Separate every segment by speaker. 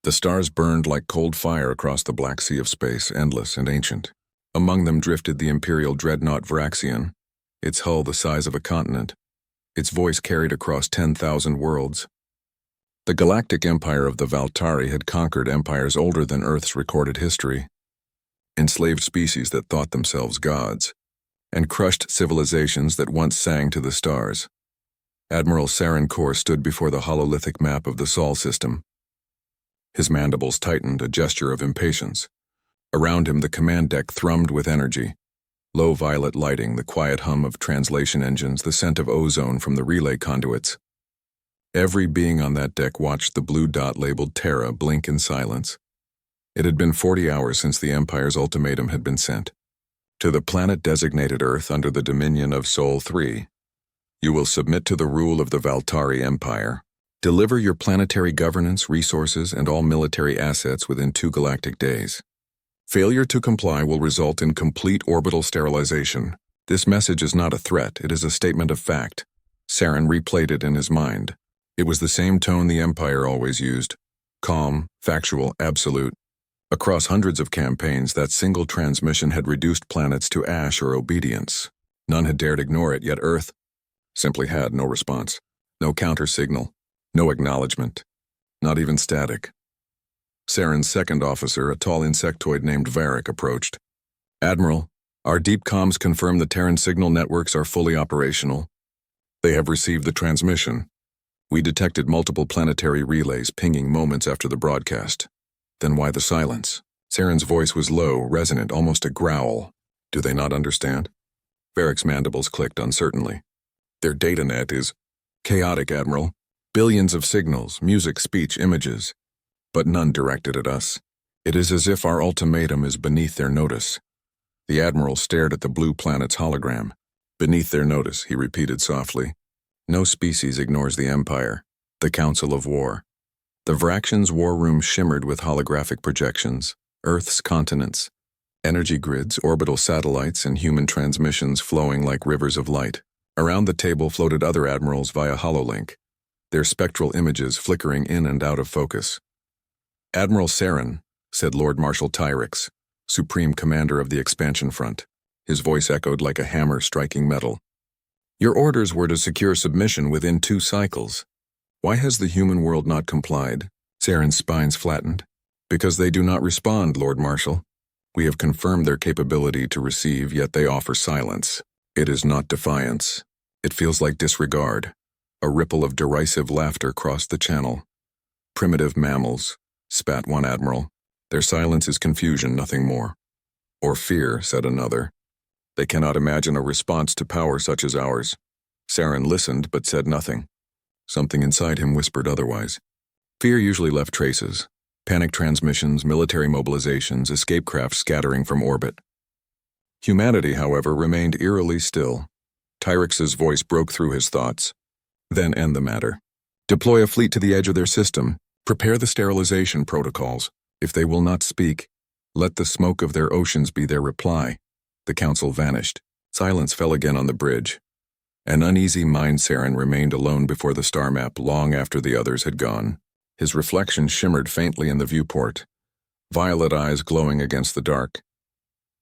Speaker 1: The stars burned like cold fire across the black sea of space, endless and ancient. Among them drifted the imperial dreadnought Vraxian, its hull the size of a continent, its voice carried across 10,000 worlds. The galactic empire of the Valtari had conquered empires older than Earth's recorded history, enslaved species that thought themselves gods, and crushed civilizations that once sang to the stars. Admiral Saren Kor stood before the hololithic map of the Sol system. His mandibles tightened, a gesture of impatience. Around him the command deck thrummed with energy. Low violet lighting, the quiet hum of translation engines, the scent of ozone from the relay conduits. Every being on that deck watched the blue dot labeled Terra blink in silence. It had been 40 hours since the Empire's ultimatum had been sent. To the planet designated Earth under the dominion of Sol 3. You will submit to the rule of the Valtari Empire. Deliver your planetary governance, resources, and all military assets within 2 galactic days. Failure to comply will result in complete orbital sterilization. This message is not a threat, it is a statement of fact. Saren replayed it in his mind. It was the same tone the Empire always used. Calm, factual, absolute. Across hundreds of campaigns, that single transmission had reduced planets to ash or obedience. None had dared ignore it, yet Earth simply had no response. No counter-signal. No acknowledgement. Not even static. Saren's second officer, a tall insectoid named Varric, approached. Admiral, our deep comms confirm the Terran signal networks are fully operational. They have received the transmission. We detected multiple planetary relays pinging moments after the broadcast. Then why the silence? Saren's voice was low, resonant, almost a growl. Do they not understand? Varric's mandibles clicked uncertainly. Their data net is chaotic, Admiral. Billions of signals, music, speech, images, but none directed at us. It is as if our ultimatum is beneath their notice. The Admiral stared at the blue planet's hologram. Beneath their notice, he repeated softly. No species ignores the Empire, the Council of War. The Vraxian's war room shimmered with holographic projections, Earth's continents, energy grids, orbital satellites, and human transmissions flowing like rivers of light. Around the table floated other admirals via hololink, their spectral images flickering in and out of focus. Admiral Saren, said Lord Marshal Tyrix, Supreme Commander of the Expansion Front. His voice echoed like a hammer striking metal. Your orders were to secure submission within 2 cycles. Why has the human world not complied? Saren's spines flattened. Because they do not respond, Lord Marshal. We have confirmed their capability to receive, yet they offer silence. It is not defiance. It feels like disregard. A ripple of derisive laughter crossed the channel. Primitive mammals, spat one admiral. Their silence is confusion, nothing more. Or fear, said another. They cannot imagine a response to power such as ours. Saren listened but said nothing. Something inside him whispered otherwise. Fear usually left traces. Panic transmissions, military mobilizations, escape craft scattering from orbit. Humanity, however, remained eerily still. Tyrix's voice broke through his thoughts. Then end the matter. Deploy a fleet to the edge of their system. Prepare the sterilization protocols. If they will not speak, let the smoke of their oceans be their reply. The council vanished. Silence fell again on the bridge. An uneasy mind Saren remained alone before the star map long after the others had gone. His reflection shimmered faintly in the viewport, violet eyes glowing against the dark.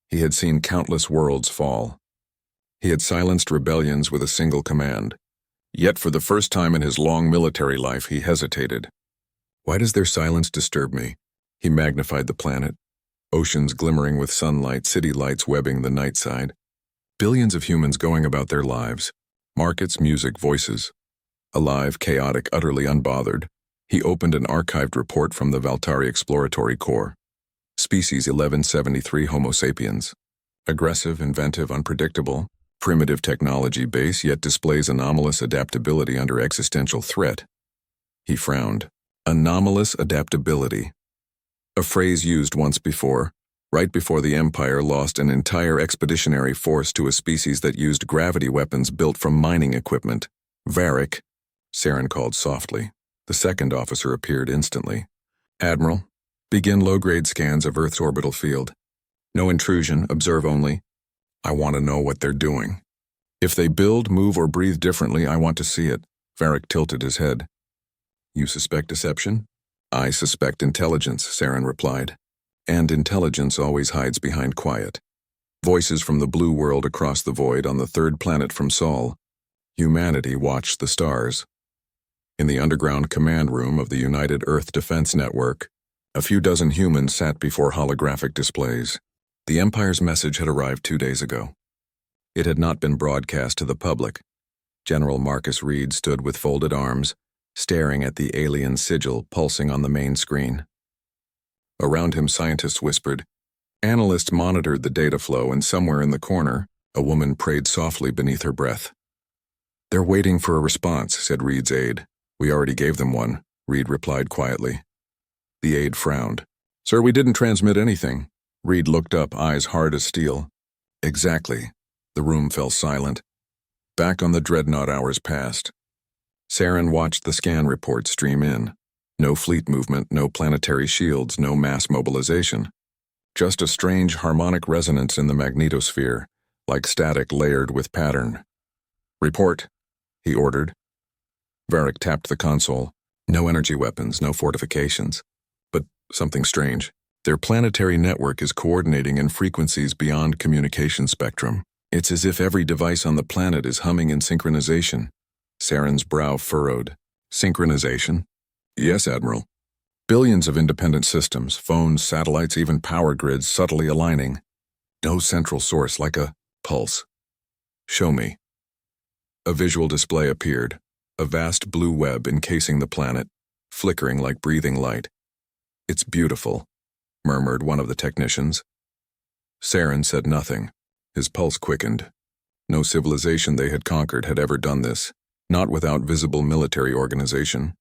Speaker 1: He had seen countless worlds fall. He had silenced rebellions with a single command. Yet for the first time in his long military life he hesitated. Why does their silence disturb me? He magnified the planet. Oceans glimmering with sunlight, city lights webbing the night side. Billions of humans going about their lives. Markets, music, voices. Alive, chaotic, utterly unbothered. He opened an archived report from the Valtari Exploratory Corps. Species 1173 Homo sapiens. Aggressive, inventive, unpredictable. Primitive technology base, yet displays anomalous adaptability under existential threat. He frowned. Anomalous adaptability. A phrase used once before, right before the Empire lost an entire expeditionary force to a species that used gravity weapons built from mining equipment. Varric, Saren called softly. The second officer appeared instantly. Admiral, begin low-grade scans of Earth's orbital field. No intrusion, observe only. I want to know what they're doing. If they build, move, or breathe differently, I want to see it. Varric tilted his head. You suspect deception? I suspect intelligence, Saren replied. And intelligence always hides behind quiet. Voices from the blue world across the void on the third planet from Sol. Humanity watched the stars. In the underground command room of the United Earth Defense Network, a few dozen humans sat before holographic displays. The Empire's message had arrived 2 days ago. It had not been broadcast to the public. General Marcus Reed stood with folded arms, staring at the alien sigil pulsing on the main screen. Around him, scientists whispered. Analysts monitored the data flow, and somewhere in the corner, a woman prayed softly beneath her breath. They're waiting for a response, said Reed's aide. We already gave them one, Reed replied quietly. The aide frowned. Sir, we didn't transmit anything. Reed looked up, eyes hard as steel. Exactly. The room fell silent. Back on the dreadnought, hours passed. Saren watched the scan report stream in. No fleet movement, no planetary shields, no mass mobilization. Just a strange harmonic resonance in the magnetosphere, like static layered with pattern. Report, he ordered. Varric tapped the console. No energy weapons, no fortifications. But something strange. Their planetary network is coordinating in frequencies beyond communication spectrum. It's as if every device on the planet is humming in synchronization. Saren's brow furrowed. Synchronization? Yes, Admiral. Billions of independent systems, phones, satellites, even power grids subtly aligning. No central source, like a pulse. Show me. A visual display appeared. A vast blue web encasing the planet, flickering like breathing light. It's beautiful, murmured one of the technicians. Saren said nothing. His pulse quickened. No civilization they had conquered had ever done this, not without visible military organization.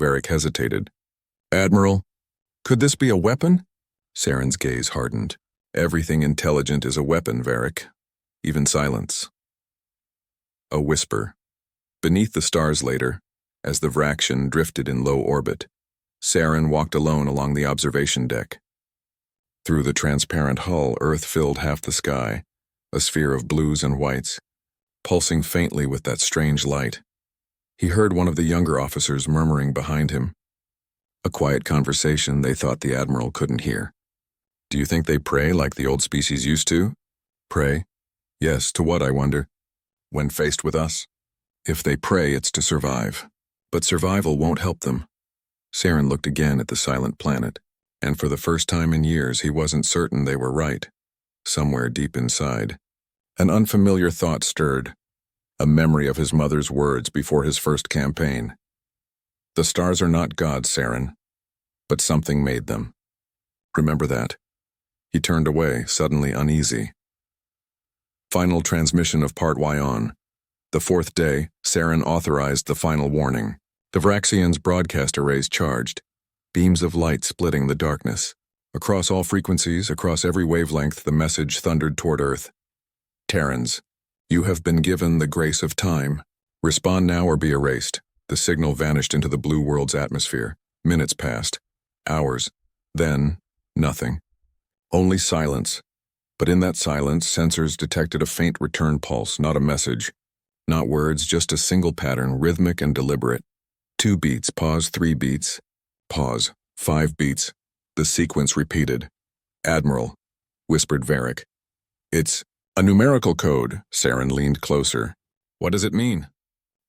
Speaker 1: Varric hesitated. Admiral, could this be a weapon? Saren's gaze hardened. Everything intelligent is a weapon, Varric. Even silence. A whisper. Beneath the stars later, as the Vraxian drifted in low orbit, Saren walked alone along the observation deck. Through the transparent hull, Earth filled half the sky, a sphere of blues and whites, pulsing faintly with that strange light. He heard one of the younger officers murmuring behind him. A quiet conversation they thought the Admiral couldn't hear. Do you think they pray like the old species used to? Pray? Yes, to what, I wonder? When faced with us? If they pray, it's to survive. But survival won't help them. Saren looked again at the silent planet, and for the first time in years he wasn't certain they were right. Somewhere deep inside, an unfamiliar thought stirred, a memory of his mother's words before his first campaign. The stars are not gods, Saren, but something made them. Remember that. He turned away, suddenly uneasy. Final transmission of Part Y on. The fourth day, Saren authorized the final warning. The Vraxians' broadcast arrays charged, beams of light splitting the darkness. Across all frequencies, across every wavelength, the message thundered toward Earth. Terrans, you have been given the grace of time. Respond now or be erased. The signal vanished into the blue world's atmosphere. Minutes passed. Hours. Then, nothing. Only silence. But in that silence, sensors detected a faint return pulse, not a message. Not words, just a single pattern, rhythmic and deliberate. 2 beats, pause, 3 beats, pause, 5 beats. The sequence repeated. Admiral, whispered Varric. It's a numerical code. Saren leaned closer. What does it mean?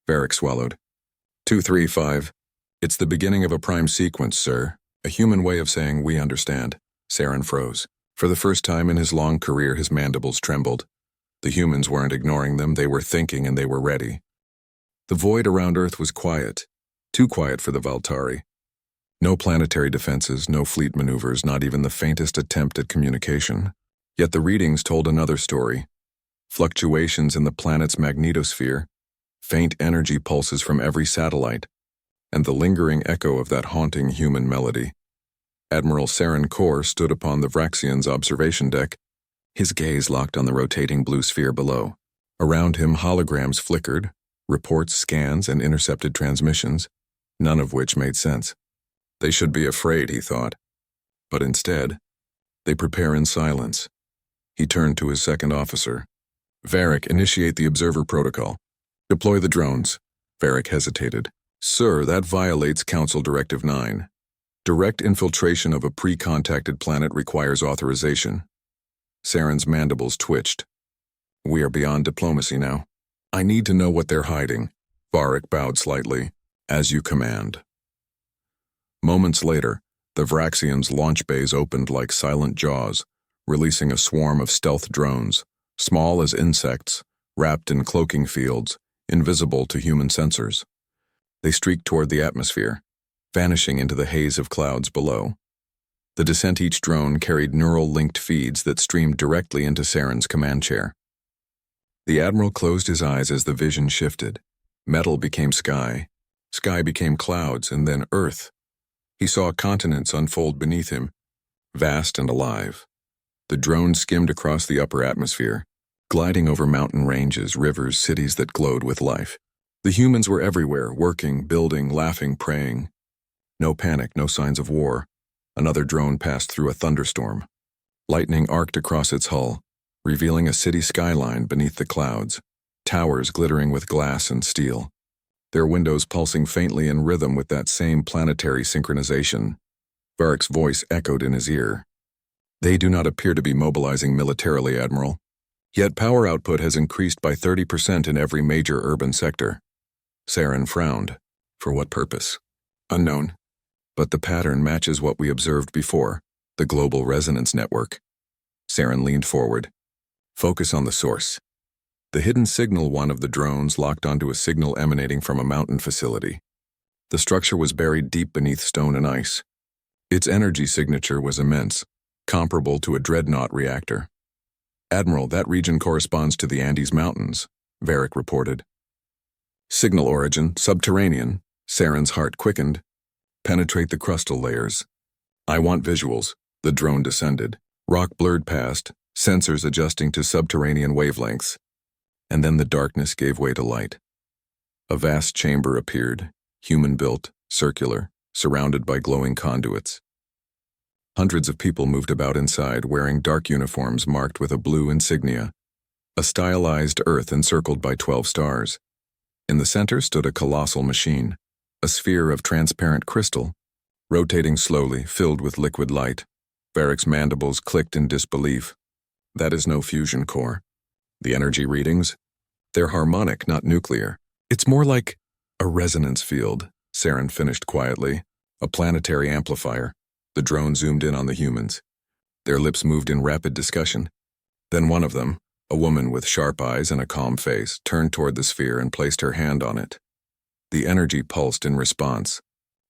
Speaker 1: Varric swallowed. 235. It's the beginning of a prime sequence, sir. A human way of saying we understand. Saren froze. For the first time in his long career, his mandibles trembled. The humans weren't ignoring them, they were thinking and they were ready. The void around Earth was quiet. Too quiet for the Valtari. No planetary defenses, no fleet maneuvers, not even the faintest attempt at communication. Yet the readings told another story. Fluctuations in the planet's magnetosphere, faint energy pulses from every satellite, and the lingering echo of that haunting human melody. Admiral Saren Kor stood upon the Vraxian's observation deck, his gaze locked on the rotating blue sphere below. Around him, holograms flickered, reports, scans, and intercepted transmissions, none of which made sense. They should be afraid, he thought. But instead, they prepare in silence. He turned to his second officer. Varric, initiate the observer protocol. Deploy the drones. Varric hesitated. Sir, that violates Council Directive 9. Direct infiltration of a pre-contacted planet requires authorization. Saren's mandibles twitched. We are beyond diplomacy now. I need to know what they're hiding. Varric bowed slightly. As you command. Moments later, the Vraxians' launch bays opened like silent jaws, releasing a swarm of stealth drones, small as insects, wrapped in cloaking fields, invisible to human sensors. They streaked toward the atmosphere, vanishing into the haze of clouds below. The descent each drone carried neural-linked feeds that streamed directly into Saren's command chair. The Admiral closed his eyes as the vision shifted. Metal became sky. Sky became clouds, and then earth. He saw continents unfold beneath him, vast and alive. The drone skimmed across the upper atmosphere, gliding over mountain ranges, rivers, cities that glowed with life. The humans were everywhere, working, building, laughing, praying. No panic, no signs of war. Another drone passed through a thunderstorm. Lightning arced across its hull, revealing a city skyline beneath the clouds, towers glittering with glass and steel. Their windows pulsing faintly in rhythm with that same planetary synchronization. Varric's voice echoed in his ear. They do not appear to be mobilizing militarily, Admiral. Yet power output has increased by 30% in every major urban sector. Saren frowned. For what purpose? Unknown. But the pattern matches what we observed before, the global resonance network. Saren leaned forward. Focus on the source. The hidden signal one of the drones locked onto a signal emanating from a mountain facility. The structure was buried deep beneath stone and ice. Its energy signature was immense, comparable to a dreadnought reactor. Admiral, that region corresponds to the Andes Mountains, Varric reported. Signal origin, subterranean. Saren's heart quickened. Penetrate the crustal layers. I want visuals. The drone descended. Rock blurred past, sensors adjusting to subterranean wavelengths. And then the darkness gave way to light. A vast chamber appeared, human-built, circular, surrounded by glowing conduits. Hundreds of people moved about inside, wearing dark uniforms marked with a blue insignia, a stylized earth encircled by 12 stars. In the center stood a colossal machine, a sphere of transparent crystal, rotating slowly, filled with liquid light. Varric's mandibles clicked in disbelief. That is no fusion core. The energy readings? They're harmonic, not nuclear. It's more like a resonance field, Saren finished quietly. A planetary amplifier. The drone zoomed in on the humans. Their lips moved in rapid discussion. Then one of them, a woman with sharp eyes and a calm face, turned toward the sphere and placed her hand on it. The energy pulsed in response,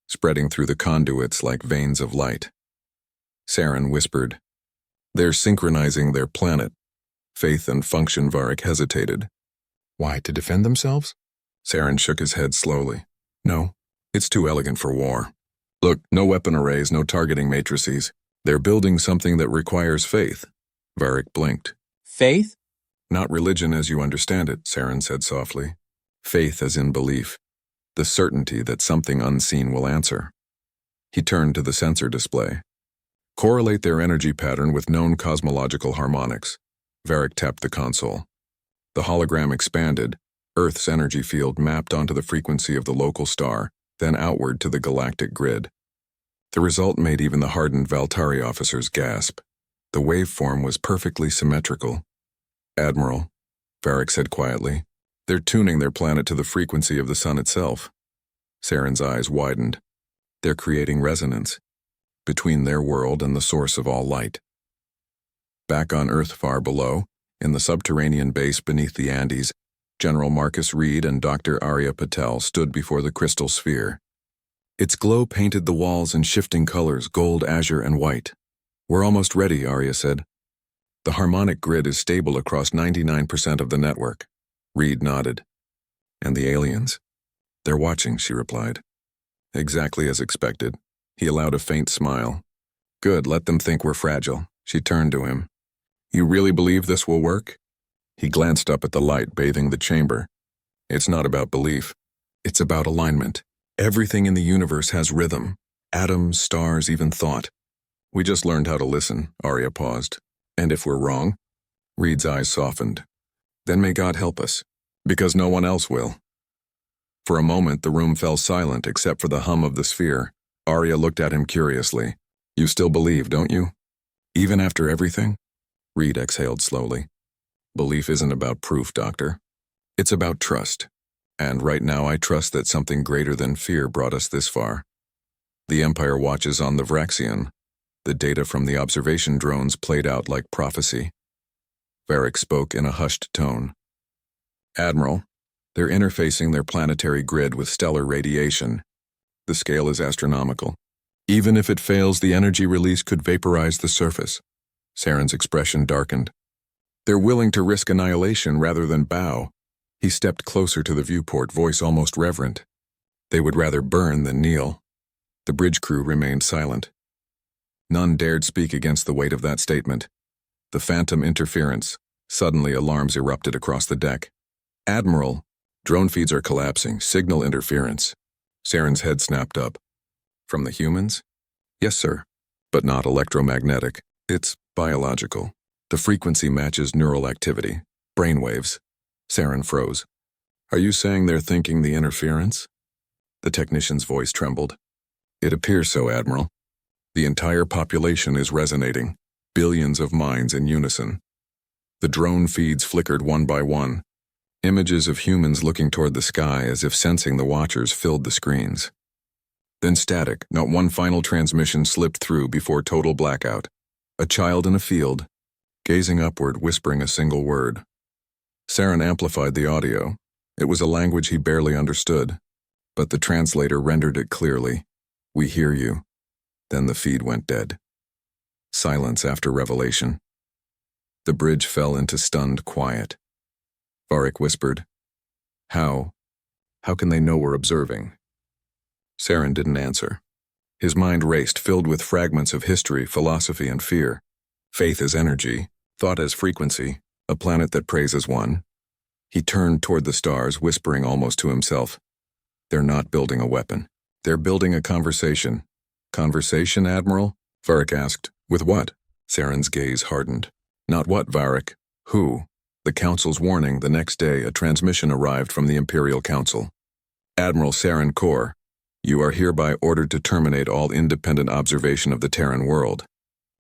Speaker 1: spreading through the conduits like veins of light. Saren whispered, "They're synchronizing their planet." Faith and function. Varric hesitated. Why, to defend themselves? Saren shook his head slowly. No, it's too elegant for war. Look, no weapon arrays, no targeting matrices. They're building something that requires faith. Varric blinked.
Speaker 2: Faith?
Speaker 1: Not religion as you understand it, Saren said softly. Faith as in belief. The certainty that something unseen will answer. He turned to the sensor display. Correlate their energy pattern with known cosmological harmonics. Varric tapped the console. The hologram expanded, Earth's energy field mapped onto the frequency of the local star, then outward to the galactic grid. The result made even the hardened Valtari officers gasp. The waveform was perfectly symmetrical. Admiral, Varric said quietly, they're tuning their planet to the frequency of the sun itself. Saren's eyes widened. They're creating resonance between their world and the source of all light. Back on Earth far below, in the subterranean base beneath the Andes, General Marcus Reed and Dr. Arya Patel stood before the crystal sphere. Its glow painted the walls in shifting colors, gold, azure, and white. We're almost ready, Arya said. The harmonic grid is stable across 99% of the network. Reed nodded. And the aliens? They're watching, she replied. Exactly as expected. He allowed a faint smile. Good, let them think we're fragile. She turned to him. You really believe this will work? He glanced up at the light bathing the chamber. It's not about belief. It's about alignment. Everything in the universe has rhythm. Atoms, stars, even thought. We just learned how to listen, Arya paused. And if we're wrong? Reed's eyes softened. Then may God help us, because no one else will. For a moment, the room fell silent except for the hum of the sphere. Arya looked at him curiously. You still believe, don't you? Even after everything? Reed exhaled slowly. Belief isn't about proof, Doctor. It's about trust. And right now I trust that something greater than fear brought us this far. The Empire watches on the Vraxian. The data from the observation drones played out like prophecy. Varric spoke in a hushed tone. Admiral, they're interfacing their planetary grid with stellar radiation. The scale is astronomical. Even if it fails, the energy release could vaporize the surface. Saren's expression darkened. They're willing to risk annihilation rather than bow. He stepped closer to the viewport, voice almost reverent. They would rather burn than kneel. The bridge crew remained silent. None dared speak against the weight of that statement. The phantom interference. Suddenly alarms erupted across the deck. Admiral, drone feeds are collapsing, signal interference. Saren's head snapped up. From the humans? Yes, sir. But not electromagnetic. It's biological. The frequency matches neural activity. Brainwaves. Saren froze. Are you saying they're thinking the interference? The technician's voice trembled. It appears so, Admiral. The entire population is resonating. Billions of minds in unison. The drone feeds flickered one by one. Images of humans looking toward the sky as if sensing the watchers filled the screens. Then static, not one final transmission slipped through before total blackout. A child in a field, gazing upward, whispering a single word. Saren amplified the audio. It was a language he barely understood, but the translator rendered it clearly. We hear you. Then the feed went dead. Silence after revelation. The bridge fell into stunned quiet. Varric whispered, How can they know we're observing? Saren didn't answer. His mind raced, filled with fragments of history, philosophy, and fear. Faith as energy, thought as frequency, a planet that prays as one. He turned toward the stars, whispering almost to himself, They're not building a weapon. They're building a conversation. Conversation, Admiral? Varric asked. With what? Saren's gaze hardened. Not what, Varric. Who? The Council's warning. The next day, a transmission arrived from the Imperial Council. Admiral Saren Kor, you are hereby ordered to terminate all independent observation of the Terran world.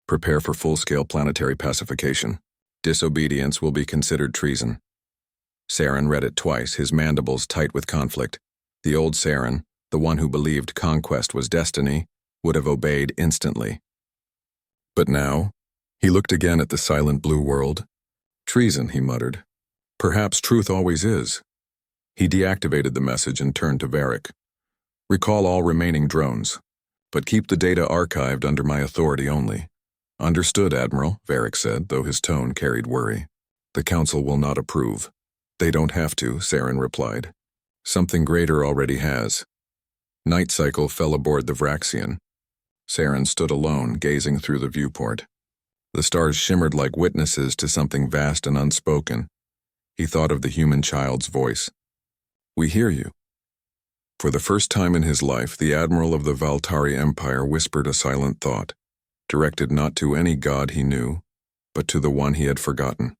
Speaker 1: Prepare for full-scale planetary pacification. Disobedience will be considered treason. Saren read it twice, his mandibles tight with conflict. The old Saren, the one who believed conquest was destiny, would have obeyed instantly. But now, he looked again at the silent blue world. Treason, he muttered. Perhaps truth always is. He deactivated the message and turned to Varric. Recall all remaining drones, but keep the data archived under my authority only. Understood, Admiral, Varric said, though his tone carried worry. The Council will not approve. They don't have to, Saren replied. Something greater already has. Night Cycle fell aboard the Vraxian. Saren stood alone, gazing through the viewport. The stars shimmered like witnesses to something vast and unspoken. He thought of the human child's voice. We hear you. For the first time in his life, the Admiral of the Valtari Empire whispered a silent thought, directed not to any god he knew, but to the one he had forgotten.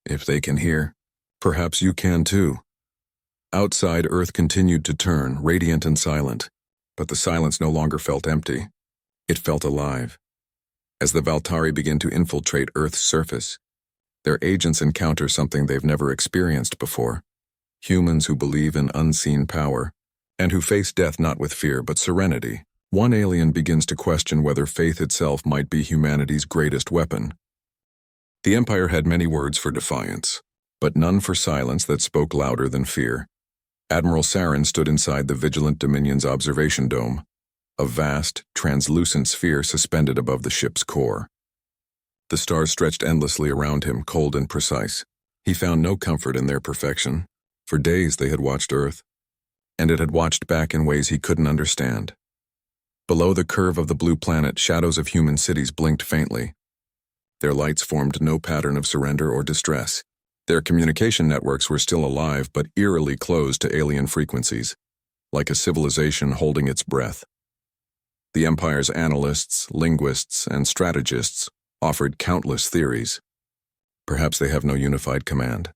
Speaker 1: If they can hear, perhaps you can too. Outside, Earth continued to turn, radiant and silent, but the silence no longer felt empty. It felt alive. As the Valtari begin to infiltrate Earth's surface, their agents encounter something they've never experienced before. Humans who believe in unseen power, and who face death not with fear but serenity. One alien begins to question whether faith itself might be humanity's greatest weapon. The Empire had many words for defiance, but none for silence that spoke louder than fear. Admiral Saren stood inside the Vigilant Dominion's observation dome, a vast, translucent sphere suspended above the ship's core. The stars stretched endlessly around him, cold and precise. He found no comfort in their perfection. For days they had watched Earth, and it had watched back in ways he couldn't understand. Below the curve of the blue planet, shadows of human cities blinked faintly. Their lights formed no pattern of surrender or distress. Their communication networks were still alive but eerily closed to alien frequencies, like a civilization holding its breath. The Empire's analysts, linguists, and strategists offered countless theories. Perhaps they have no unified command.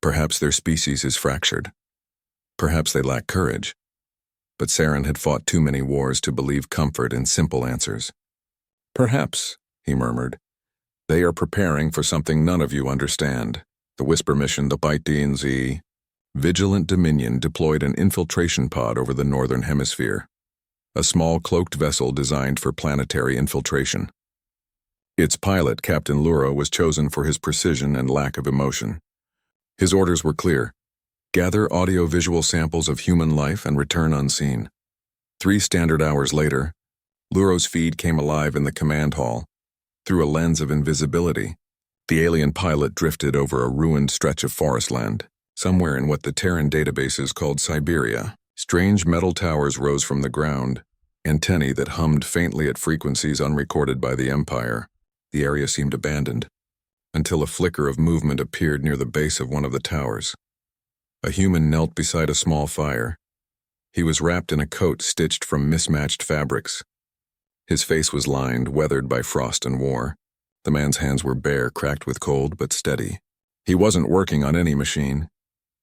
Speaker 1: Perhaps their species is fractured. Perhaps they lack courage. but Saren had fought too many wars to believe comfort in simple answers. "Perhaps," he murmured. "They are preparing for something none of you understand. The Whisper mission, the Bite D&Z." Vigilant Dominion deployed an infiltration pod over the northern hemisphere, a small cloaked vessel designed for planetary infiltration. Its pilot, Captain Luro, was chosen for his precision and lack of emotion. His orders were clear: gather audio-visual samples of human life and return unseen. 3 standard hours later, Luro's feed came alive in the command hall. Through a lens of invisibility, the alien pilot drifted over a ruined stretch of forest land, somewhere in what the Terran databases called Siberia. Strange metal towers rose from the ground, antennae that hummed faintly at frequencies unrecorded by the Empire. The area seemed abandoned, until a flicker of movement appeared near the base of one of the towers. A human knelt beside a small fire. He was wrapped in a coat stitched from mismatched fabrics. His face was lined, weathered by frost and war. The man's hands were bare, cracked with cold, but steady. He wasn't working on any machine.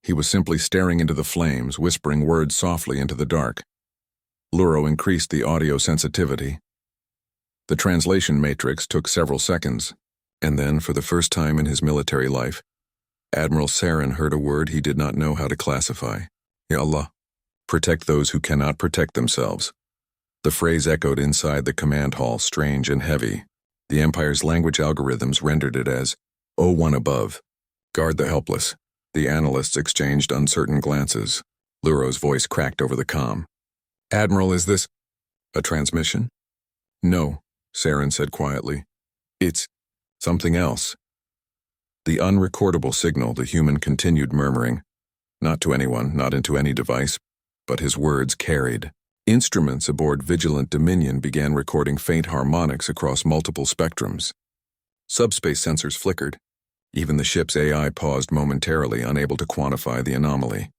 Speaker 1: He was simply staring into the flames, whispering words softly into the dark. Luro increased the audio sensitivity. The translation matrix took several seconds, and then, for the first time in his military life, Admiral Saren heard a word he did not know how to classify. Ya Allah. Protect those who cannot protect themselves. The phrase echoed inside the command hall, strange and heavy. The Empire's language algorithms rendered it as, "O one above. Guard the helpless." The analysts exchanged uncertain glances. Luro's voice cracked over the comm. "Admiral, is this a transmission?" "No," Saren said quietly. "It's something else." The unrecordable signal, the human continued murmuring. Not to anyone, not into any device, but his words carried. Instruments aboard Vigilant Dominion began recording faint harmonics across multiple spectrums. Subspace sensors flickered. Even the ship's AI paused momentarily, unable to quantify the anomaly.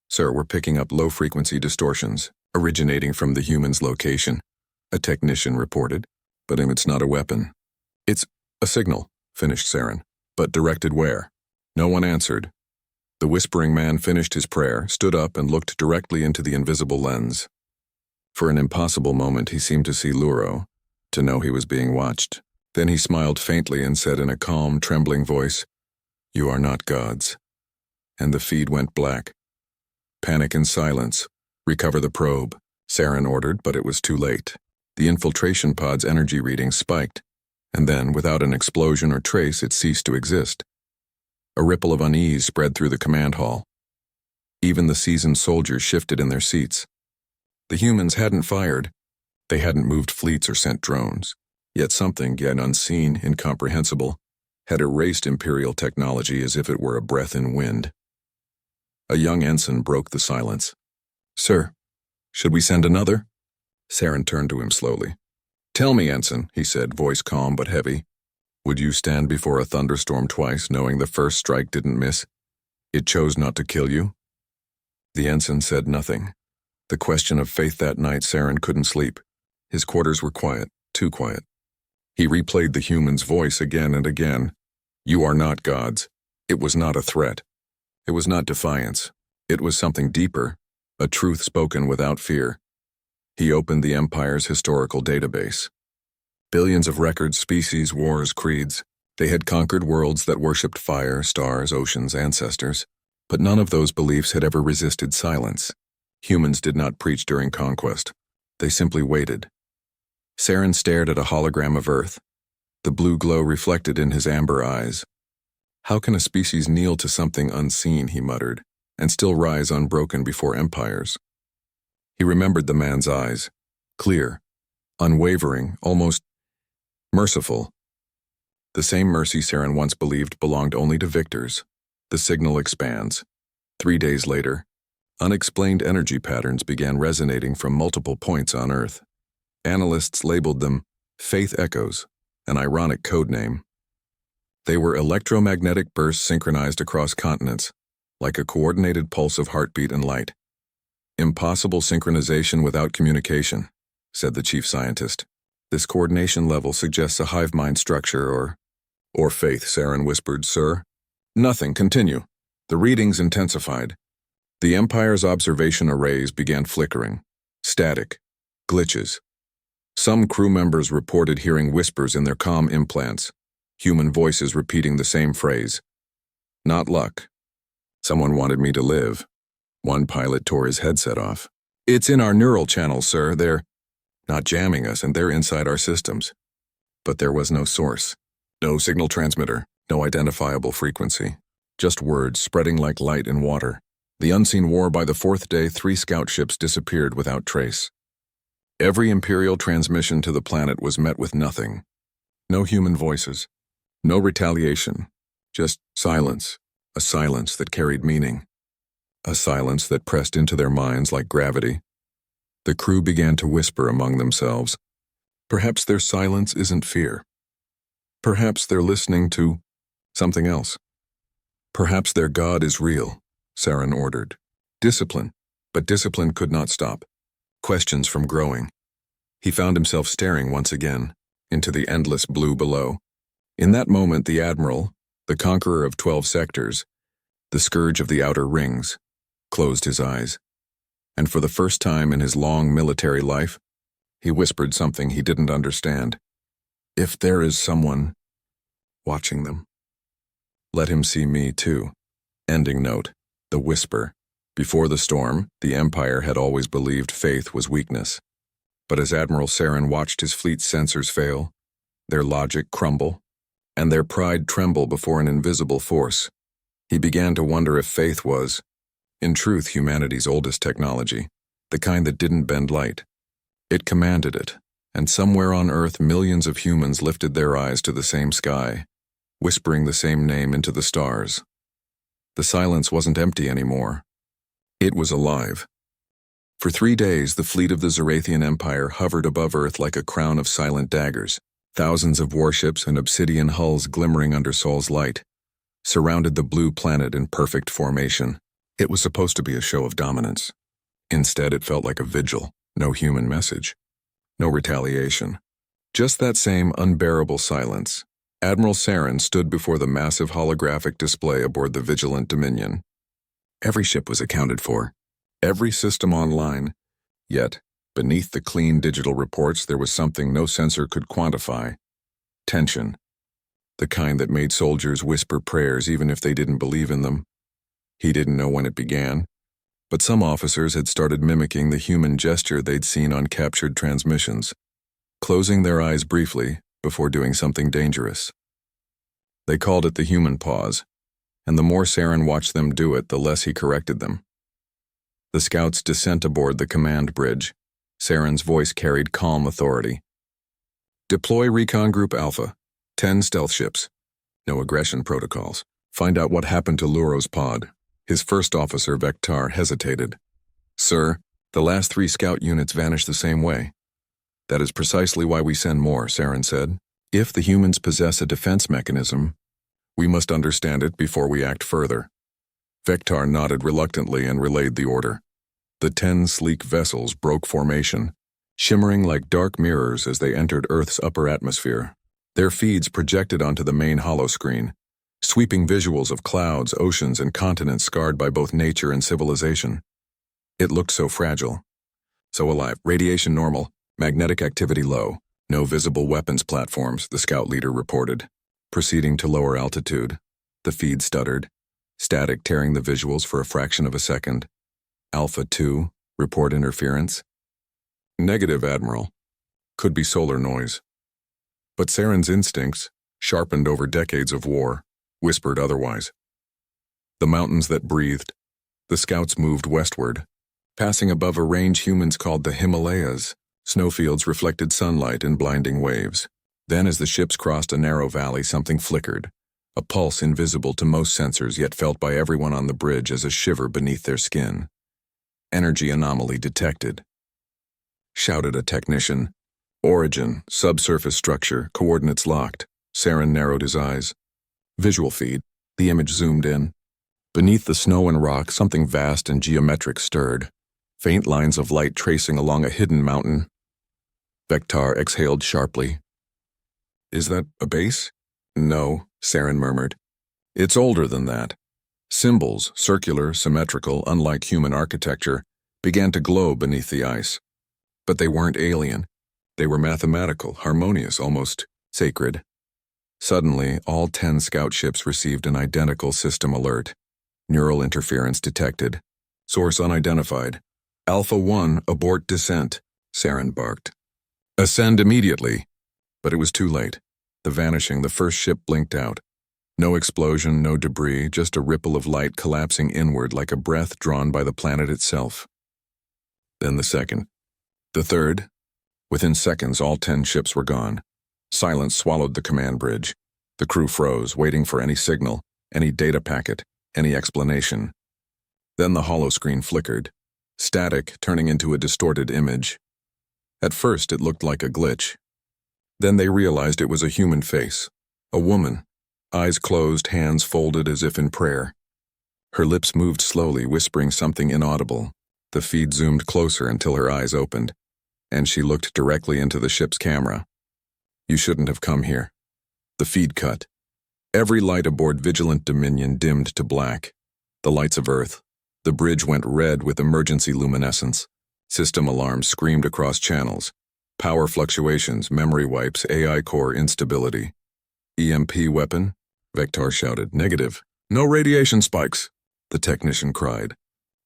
Speaker 1: "Sir, we're picking up low-frequency distortions, originating from the human's location," a technician reported. "But it's not a weapon." "It's a signal," finished Saren. "But directed where?" No one answered. The whispering man finished his prayer, stood up, and looked directly into the invisible lens. For an impossible moment he seemed to see Luro, to know he was being watched. Then he smiled faintly and said in a calm, trembling voice, "You are not gods." And the feed went black. "Panic and silence. Recover the probe," Saren ordered, but it was too late. The infiltration pod's energy readings spiked, and then, without an explosion or trace, it ceased to exist. A ripple of unease spread through the command hall. Even the seasoned soldiers shifted in their seats. The humans hadn't fired. They hadn't moved fleets or sent drones. Yet something, yet unseen, incomprehensible, had erased Imperial technology as if it were a breath in wind. A young ensign broke the silence. "Sir, should we send another?" Saren turned to him slowly. "Tell me, Ensign," he said, voice calm but heavy. "Would you stand before a thunderstorm twice, knowing the first strike didn't miss? It chose not to kill you?" The ensign said nothing. The question of faith that night, Saren couldn't sleep. His quarters were quiet, too quiet. He replayed the human's voice again and again. "You are not gods." It was not a threat. It was not defiance. It was something deeper, a truth spoken without fear. He opened the Empire's historical database. Billions of records, species, wars, creeds. They had conquered worlds that worshipped fire, stars, oceans, ancestors. But none of those beliefs had ever resisted silence. Humans did not preach during conquest. They simply waited. Saren stared at a hologram of Earth. The blue glow reflected in his amber eyes. "How can a species kneel to something unseen," he muttered, "and still rise unbroken before empires?" He remembered the man's eyes. Clear, unwavering, almost merciful. The same mercy Saren once believed belonged only to victors. The signal expands. 3 days later, unexplained energy patterns began resonating from multiple points on Earth. Analysts labeled them faith echoes, an ironic code name. They were electromagnetic bursts synchronized across continents, like a coordinated pulse of heartbeat and light. "Impossible synchronization without communication," said the chief scientist. "This coordination level suggests a hive mind structure or faith," Saren whispered. "Sir?" "Nothing, continue." The readings intensified. The Empire's observation arrays began flickering. Static. Glitches. Some crew members reported hearing whispers in their comm implants, human voices repeating the same phrase. Not luck. Someone wanted me to live. One pilot tore his headset off. It's in our neural channels, sir. They're not jamming us, and they're inside our systems. But there was no source. No signal transmitter. No identifiable frequency. Just words spreading like light in water. The unseen war. By the fourth day, 3 scout ships disappeared without trace. Every Imperial transmission to the planet was met with nothing. No human voices. No retaliation. Just silence. A silence that carried meaning. A silence that pressed into their minds like gravity. The crew began to whisper among themselves. Perhaps their silence isn't fear. Perhaps they're listening to something else. Perhaps their God is real, Saren ordered. Discipline. But discipline could not stop. Questions from growing. He found himself staring once again into the endless blue below. In that moment, the Admiral, the conqueror of 12 sectors, the scourge of the outer rings, closed his eyes. And for the first time in his long military life, he whispered something he didn't understand. If there is someone watching them, let him see me too. Ending note. The whisper. Before the storm, the Empire had always believed faith was weakness. But as Admiral Saren watched his fleet's sensors fail, their logic crumble, and their pride tremble before an invisible force, he began to wonder if faith was, in truth, humanity's oldest technology, the kind that didn't bend light. It commanded it, and somewhere on Earth millions of humans lifted their eyes to the same sky, whispering the same name into the stars. The silence wasn't empty anymore. It was alive. For 3 days, the fleet of the Zarathian Empire hovered above Earth like a crown of silent daggers. Thousands of warships and obsidian hulls glimmering under Sol's light surrounded the blue planet in perfect formation. It was supposed to be a show of dominance. Instead, it felt like a vigil. No human message. No retaliation. Just that same unbearable silence. Admiral Saren stood before the massive holographic display aboard the Vigilant Dominion. Every ship was accounted for. Every system online. Yet, beneath the clean digital reports, there was something no sensor could quantify. Tension. The kind that made soldiers whisper prayers even if they didn't believe in them. He didn't know when it began, but some officers had started mimicking the human gesture they'd seen on captured transmissions, closing their eyes briefly before doing something dangerous. They called it the human pause, and the more Saren watched them do it, the less he corrected them. The scouts' descent aboard the command bridge. Saren's voice carried calm authority. Deploy Recon Group Alpha. 10 stealth ships. No aggression protocols. Find out what happened to Luro's pod. His first officer, Vectar, hesitated. Sir, the last 3 scout units vanished the same way. That is precisely why we send more, Saren said. If the humans possess a defense mechanism, we must understand it before we act further. Vectar nodded reluctantly and relayed the order. The 10 sleek vessels broke formation, shimmering like dark mirrors as they entered Earth's upper atmosphere. Their feeds projected onto the main holoscreen, sweeping visuals of clouds, oceans, and continents scarred by both nature and civilization. It looked so fragile, so alive. Radiation normal, magnetic activity low, no visible weapons platforms, the scout leader reported. Proceeding to lower altitude, the feed stuttered, static tearing the visuals for a fraction of a second. Alpha 2, report interference. Negative, Admiral. Could be solar noise. But Saren's instincts, sharpened over decades of war, whispered otherwise. The mountains that breathed. The scouts moved westward, passing above a range humans called the Himalayas. Snowfields reflected sunlight in blinding waves. Then as the ships crossed a narrow valley, something flickered, a pulse invisible to most sensors yet felt by everyone on the bridge as a shiver beneath their skin. Energy anomaly detected. Shouted a technician. Origin, subsurface structure, coordinates locked. Saren narrowed his eyes. Visual feed. The image zoomed in. Beneath the snow and rock, something vast and geometric stirred. Faint lines of light tracing along a hidden mountain. Vectar exhaled sharply. Is that a base? No, Saren murmured. It's older than that. Symbols, circular, symmetrical, unlike human architecture, began to glow beneath the ice. But they weren't alien. They were mathematical, harmonious, almost sacred. Suddenly, all 10 scout ships received an identical system alert. Neural interference detected. Source unidentified. Alpha 1, abort descent, Saren barked. Ascend immediately. But it was too late. The first ship blinked out. No explosion, no debris, just a ripple of light collapsing inward like a breath drawn by the planet itself. Then the second. The third. Within seconds, all 10 ships were gone. Silence swallowed the command bridge. The crew froze, waiting for any signal, any data packet, any explanation. Then the holoscreen flickered, static turning into a distorted image. At first, it looked like a glitch. Then they realized it was a human face, a woman, eyes closed, hands folded as if in prayer. Her lips moved slowly, whispering something inaudible. The feed zoomed closer until her eyes opened, and she looked directly into the ship's camera. You shouldn't have come here. The feed cut. Every light aboard Vigilant Dominion dimmed to black. The lights of Earth. The bridge went red with emergency luminescence. System alarms screamed across channels. Power fluctuations, memory wipes, AI core instability. EMP weapon? Vector shouted. Negative. No radiation spikes, the technician cried.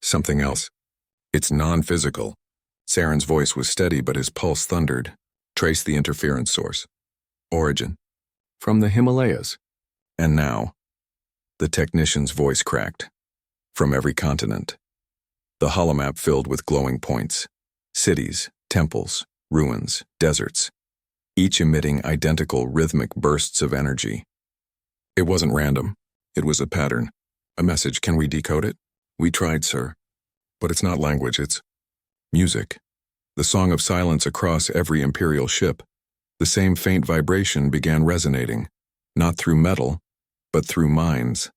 Speaker 1: Something else. It's non-physical. Saren's voice was steady, but his pulse thundered. Trace the interference source. Origin. From the Himalayas. And now. The technician's voice cracked. From every continent. The holomap filled with glowing points. Cities, temples, ruins, deserts. Each emitting identical rhythmic bursts of energy. It wasn't random. It was a pattern. A message. Can we decode it? We tried, sir. But it's not language, it's music. The song of silence across every Imperial ship. The same faint vibration began resonating, not through metal, but through minds.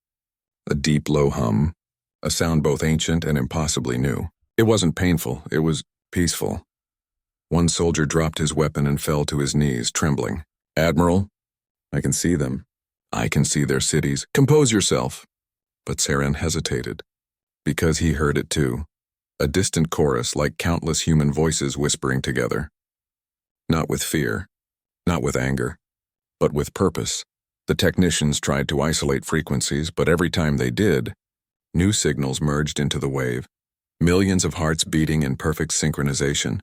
Speaker 1: A deep, low hum, a sound both ancient and impossibly new. It wasn't painful, it was peaceful. One soldier dropped his weapon and fell to his knees, trembling. Admiral, I can see them. I can see their cities. Compose yourself. But Saren hesitated, because he heard it too. A distant chorus like countless human voices whispering together. Not with fear, not with anger, but with purpose. The technicians tried to isolate frequencies, but every time they did, new signals merged into the wave, millions of hearts beating in perfect synchronization.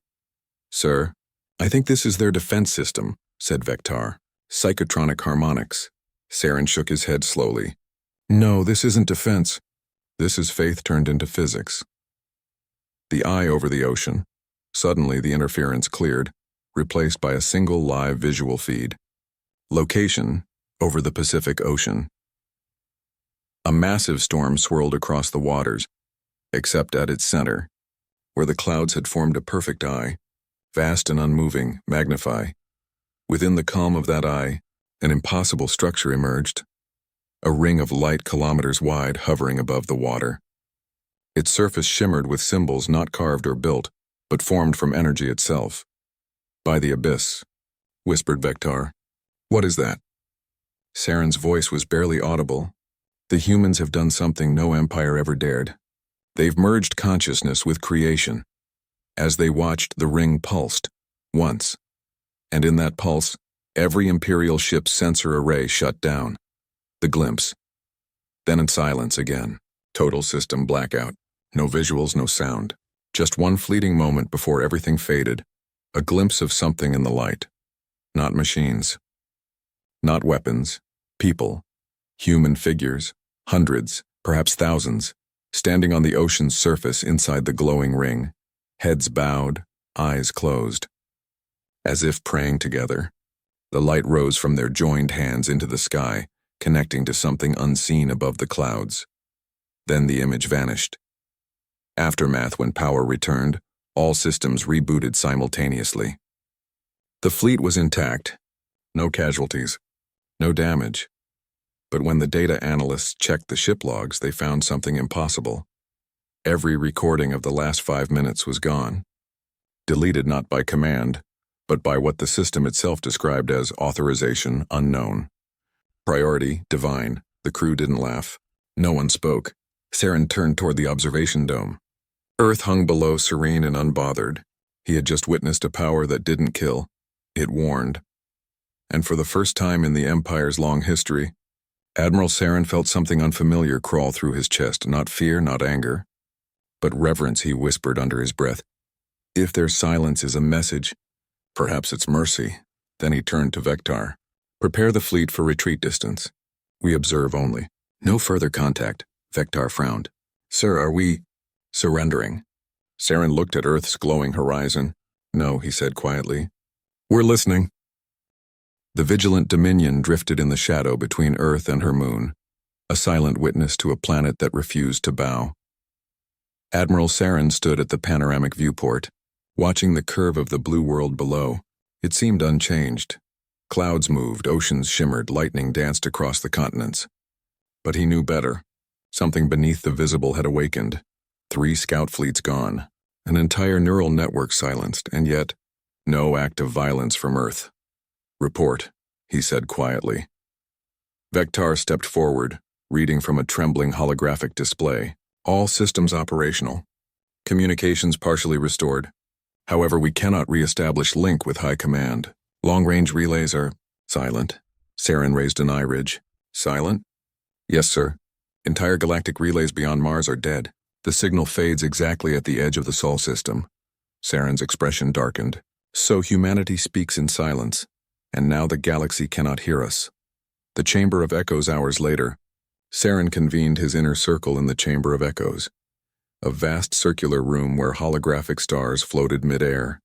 Speaker 1: Sir, I think this is their defense system, said Vector. Psychotronic harmonics. Saren shook his head slowly. No, this isn't defense. This is faith turned into physics. The eye over the ocean. Suddenly the interference cleared, replaced by a single live visual feed. Location, over the Pacific Ocean. A massive storm swirled across the waters, except at its center, where the clouds had formed a perfect eye, vast and unmoving, magnify. Within the calm of that eye, an impossible structure emerged, a ring of light kilometers wide hovering above the water. Its surface shimmered with symbols not carved or built, but formed from energy itself. By the abyss, whispered Vector. What is that? Saren's voice was barely audible. The humans have done something no empire ever dared. They've merged consciousness with creation. As they watched, the ring pulsed, once. And in that pulse, every Imperial ship's sensor array shut down. The glimpse. Then in silence again. Total system blackout. No visuals, no sound. Just one fleeting moment before everything faded. A glimpse of something in the light. Not machines. Not weapons. People. Human figures. Hundreds, perhaps thousands. Standing on the ocean's surface inside the glowing ring. Heads bowed, eyes closed. As if praying together. The light rose from their joined hands into the sky, connecting to something unseen above the clouds. Then the image vanished. Aftermath. When power returned, all systems rebooted simultaneously. The fleet was intact. No casualties. No damage. But when the data analysts checked the ship logs, they found something impossible. Every recording of the last 5 minutes was gone. Deleted not by command, but by what the system itself described as authorization unknown. Priority divine. The crew didn't laugh. No one spoke. Saren turned toward the observation dome. Earth hung below, serene and unbothered. He had just witnessed a power that didn't kill. It warned. And for the first time in the Empire's long history, Admiral Saren felt something unfamiliar crawl through his chest, not fear, not anger, but reverence. He whispered under his breath, "If their silence is a message, perhaps it's mercy." Then he turned to Vectar. "Prepare the fleet for retreat distance. We observe only. No further contact." Vectar frowned. "Sir, are we surrendering?" Saren looked at Earth's glowing horizon. "No," he said quietly. "We're listening." The vigilant Dominion drifted in the shadow between Earth and her moon, a silent witness to a planet that refused to bow. Admiral Saren stood at the panoramic viewport, watching the curve of the blue world below. It seemed unchanged. Clouds moved, oceans shimmered, lightning danced across the continents. But he knew better. Something beneath the visible had awakened. 3 scout fleets gone, an entire neural network silenced, and yet no act of violence from Earth. "Report," he said quietly. Vectar stepped forward, reading from a trembling holographic display. "All systems operational. Communications partially restored. However, we cannot re-establish link with High Command. Long-range relays are silent." Saren raised an eye ridge. "Silent?" "Yes, sir. Entire galactic relays beyond Mars are dead. The signal fades exactly at the edge of the Sol system." Saren's expression darkened. "So humanity speaks in silence, and now the galaxy cannot hear us." The Chamber of Echoes. Hours later, Saren convened his inner circle in the Chamber of Echoes, a vast circular room where holographic stars floated mid-air.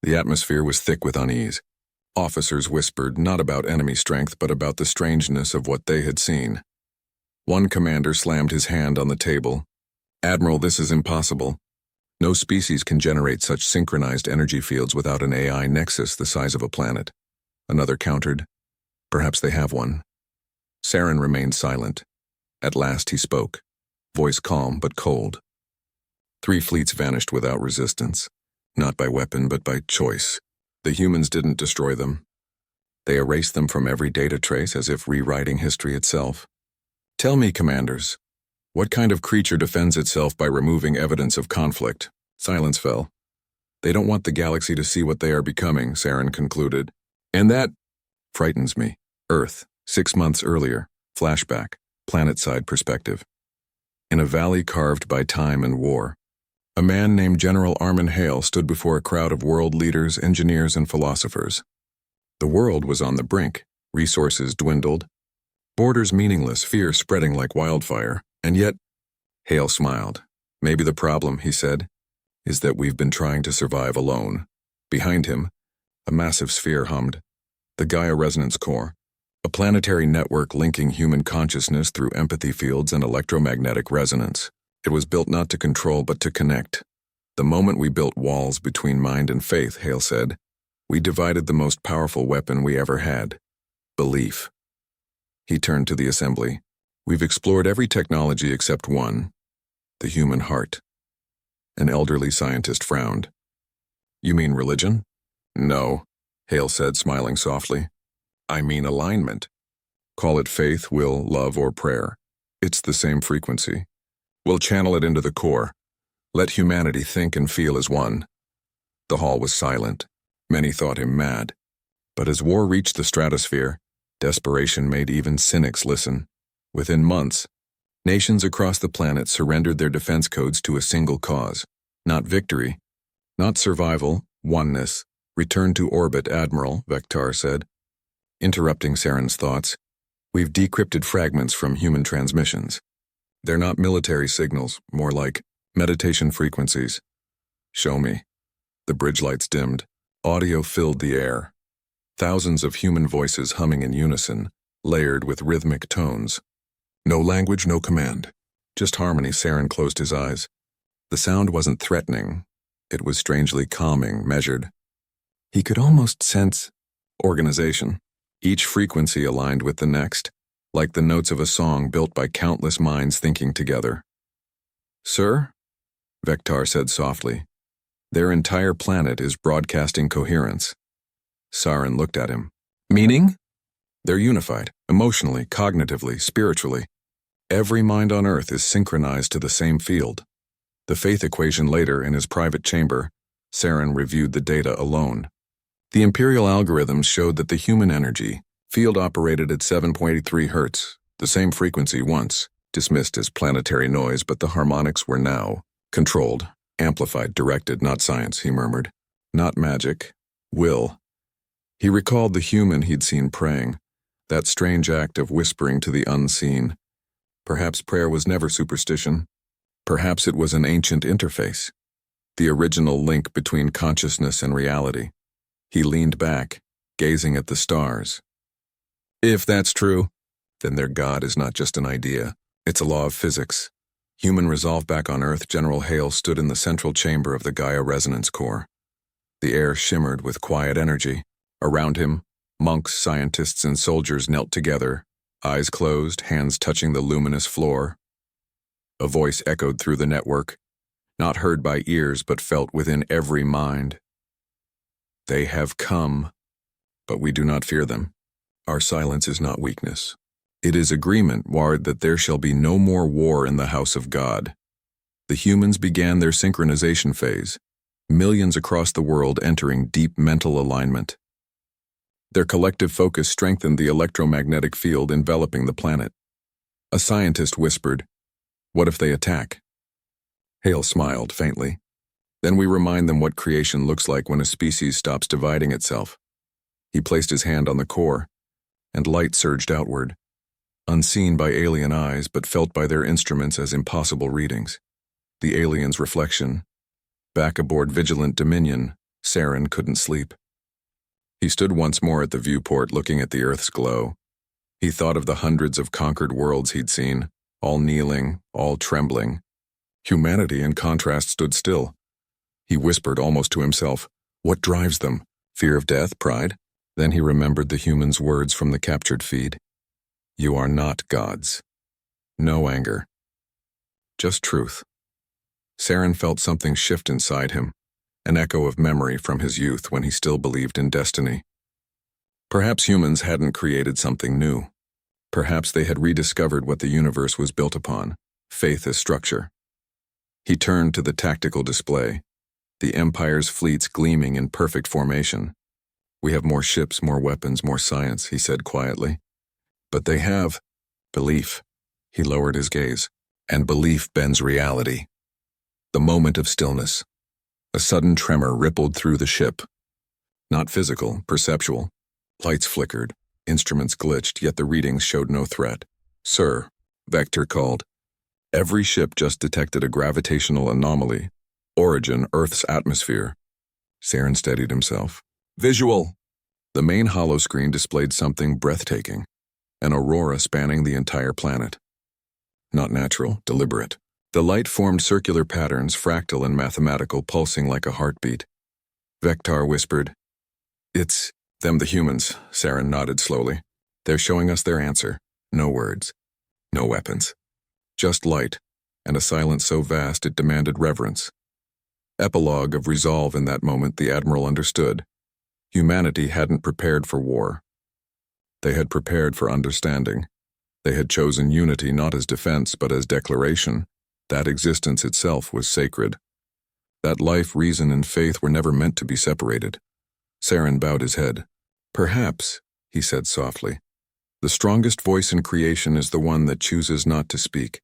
Speaker 1: The atmosphere was thick with unease. Officers whispered not about enemy strength but about the strangeness of what they had seen. One commander slammed his hand on the table. "Admiral, this is impossible. No species can generate such synchronized energy fields without an AI nexus the size of a planet." Another countered, "Perhaps they have one." Saren remained silent. At last he spoke, voice calm but cold. 3 fleets vanished without resistance, not by weapon but by choice. The humans didn't destroy them. They erased them from every data trace as if rewriting history itself. "Tell me, commanders, what kind of creature defends itself by removing evidence of conflict?" Silence fell. "They don't want the galaxy to see what they are becoming," Saren concluded. "And that frightens me." Earth, 6 months earlier, flashback, planet-side perspective. In a valley carved by time and war, a man named General Armin Hale stood before a crowd of world leaders, engineers, and philosophers. The world was on the brink, resources dwindled, borders meaningless, fear spreading like wildfire, and yet, Hale smiled. "Maybe the problem," he said, "is that we've been trying to survive alone." Behind him, a massive sphere hummed. The Gaia Resonance Core, a planetary network linking human consciousness through empathy fields and electromagnetic resonance. It was built not to control but to connect. "The moment we built walls between mind and faith," Hale said, "we divided the most powerful weapon we ever had, belief." He turned to the assembly. "We've explored every technology except one, the human heart." An elderly scientist frowned. "You mean religion?" "No," Hale said, smiling softly. "I mean alignment. Call it faith, will, love, or prayer. It's the same frequency. We'll channel it into the core. Let humanity think and feel as one." The hall was silent. Many thought him mad. But as war reached the stratosphere, desperation made even cynics listen. Within months, nations across the planet surrendered their defense codes to a single cause. Not victory, not survival, oneness. "Return to orbit, Admiral," Vectar said. Interrupting Saren's thoughts, "We've decrypted fragments from human transmissions. They're not military signals, more like meditation frequencies." "Show me." The bridge lights dimmed. Audio filled the air. Thousands of human voices humming in unison, layered with rhythmic tones. No language, no command. Just harmony. Saren closed his eyes. The sound wasn't threatening. It was strangely calming, measured. He could almost sense organization. Each frequency aligned with the next, like the notes of a song built by countless minds thinking together. "Sir?" Vectar said softly. "Their entire planet is broadcasting coherence." Saren looked at him. "Meaning?" "They're unified, emotionally, cognitively, spiritually. Every mind on Earth is synchronized to the same field." The faith equation later in his private chamber, Saren reviewed the data alone. The Imperial algorithms showed that the human energy field operated at 7.83 Hz, the same frequency once dismissed as planetary noise, but the harmonics were now controlled, amplified, directed, not science, he murmured. Not magic. Will. He recalled the human he'd seen praying, that strange act of whispering to the unseen. Perhaps prayer was never superstition. Perhaps it was an ancient interface, the original link between consciousness and reality. He leaned back, gazing at the stars. If that's true, then their God is not just an idea. It's a law of physics. Human resolve back on Earth, General Hale stood in the central chamber of the Gaia Resonance Core. The air shimmered with quiet energy. Around him, monks, scientists, and soldiers knelt together, eyes closed, hands touching the luminous floor. A voice echoed through the network, not heard by ears but felt within every mind. They have come, but we do not fear them. Our silence is not weakness. It is agreement, Ward, that there shall be no more war in the house of God. The humans began their synchronization phase, millions across the world entering deep mental alignment. Their collective focus strengthened the electromagnetic field enveloping the planet. A scientist whispered, "What if they attack?" Hale smiled faintly. "Then we remind them what creation looks like when a species stops dividing itself." He placed his hand on the core, and light surged outward, unseen by alien eyes but felt by their instruments as impossible readings. The alien's reflection. Back aboard Vigilant Dominion, Saren couldn't sleep. He stood once more at the viewport looking at the Earth's glow. He thought of the hundreds of conquered worlds he'd seen, all kneeling, all trembling. Humanity, in contrast, stood still. He whispered almost to himself, "What drives them? Fear of death? Pride?" Then he remembered the human's words from the captured feed. "You are not gods." No anger. Just truth. Saren felt something shift inside him, an echo of memory from his youth when he still believed in destiny. Perhaps humans hadn't created something new. Perhaps they had rediscovered what the universe was built upon, faith as structure. He turned to the tactical display, the Empire's fleets gleaming in perfect formation. "We have more ships, more weapons, more science," he said quietly. "But they have belief." He lowered his gaze. "And belief bends reality." The moment of stillness. A sudden tremor rippled through the ship. Not physical, perceptual. Lights flickered, instruments glitched, yet the readings showed no threat. "Sir," Vector called. "Every ship just detected a gravitational anomaly. Origin, Earth's atmosphere." Saren steadied himself. "Visual!" The main holoscreen displayed something breathtaking, an aurora spanning the entire planet. Not natural, deliberate. The light formed circular patterns, fractal and mathematical, pulsing like a heartbeat. Vector whispered, "It's them, the humans." Saren nodded slowly. "They're showing us their answer. No words. No weapons. Just light, and a silence so vast it demanded reverence." Epilogue of resolve. In that moment, the Admiral understood. Humanity hadn't prepared for war. They had prepared for understanding. They had chosen unity not as defense but as declaration. That existence itself was sacred. That life, reason, and faith were never meant to be separated. Saren bowed his head. "Perhaps," he said softly, "the strongest voice in creation is the one that chooses not to speak."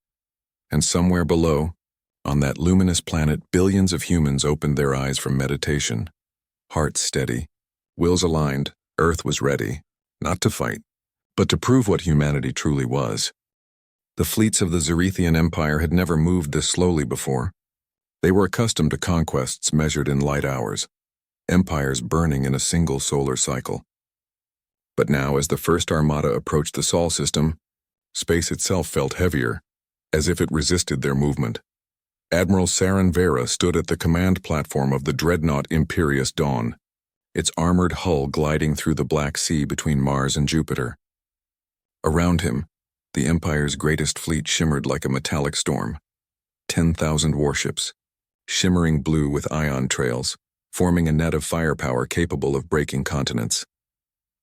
Speaker 1: And somewhere below, on that luminous planet, billions of humans opened their eyes from meditation. Hearts steady, wills aligned, Earth was ready, not to fight, but to prove what humanity truly was. The fleets of the Zerethian Empire had never moved this slowly before. They were accustomed to conquests measured in light hours, empires burning in a single solar cycle. But now, as the first armada approached the Sol system, space itself felt heavier, as if it resisted their movement. Admiral Saren Vera stood at the command platform of the dreadnought Imperious Dawn, its armored hull gliding through the Black Sea between Mars and Jupiter. Around him, the Empire's greatest fleet shimmered like a metallic storm. 10,000 warships, shimmering blue with ion trails, forming a net of firepower capable of breaking continents.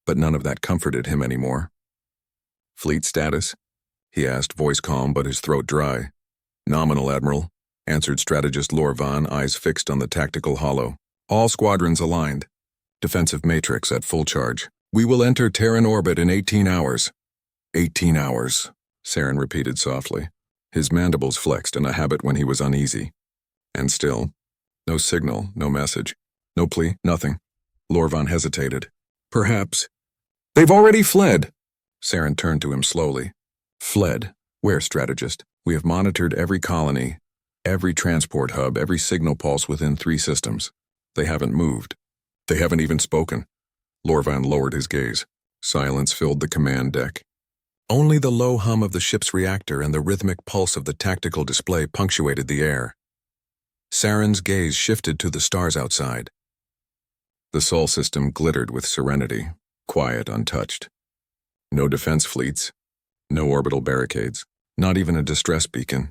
Speaker 1: But none of that comforted him anymore. "Fleet status?" he asked, voice calm but his throat dry. "Nominal, Admiral," answered strategist Lorvan, eyes fixed on the tactical holo. All squadrons aligned. Defensive matrix at full charge. We will enter Terran orbit in 18 hours. 18 hours, Saren repeated softly. His mandibles flexed in a habit when he was uneasy. And still, no signal, no message, no plea, nothing. Lorvan hesitated. Perhaps. They've already fled. Saren turned to him slowly. Fled? Where, strategist? We have monitored every colony, every transport hub, every signal pulse within 3 systems. They haven't moved. They haven't even spoken. Lorvan lowered his gaze. Silence filled the command deck. Only the low hum of the ship's reactor and the rhythmic pulse of the tactical display punctuated the air. Saren's gaze shifted to the stars outside. The Sol system glittered with serenity, quiet, untouched. No defense fleets, no orbital barricades, not even a distress beacon.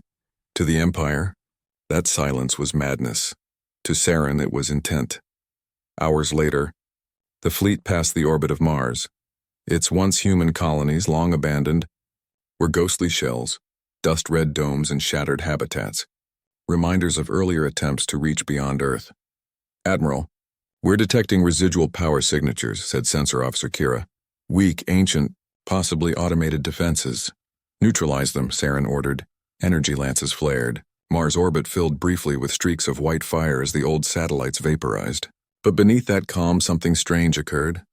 Speaker 1: To the Empire, that silence was madness. To Saren, it was intent. Hours later, the fleet passed the orbit of Mars. Its once human colonies, long abandoned, were ghostly shells, dust-red domes and shattered habitats, reminders of earlier attempts to reach beyond Earth. Admiral, we're detecting residual power signatures, said Sensor Officer Kira. Weak, ancient, possibly automated defenses. Neutralize them, Saren ordered. Energy lances flared. Mars' orbit filled briefly with streaks of white fire as the old satellites vaporized. But beneath that calm, something strange occurred.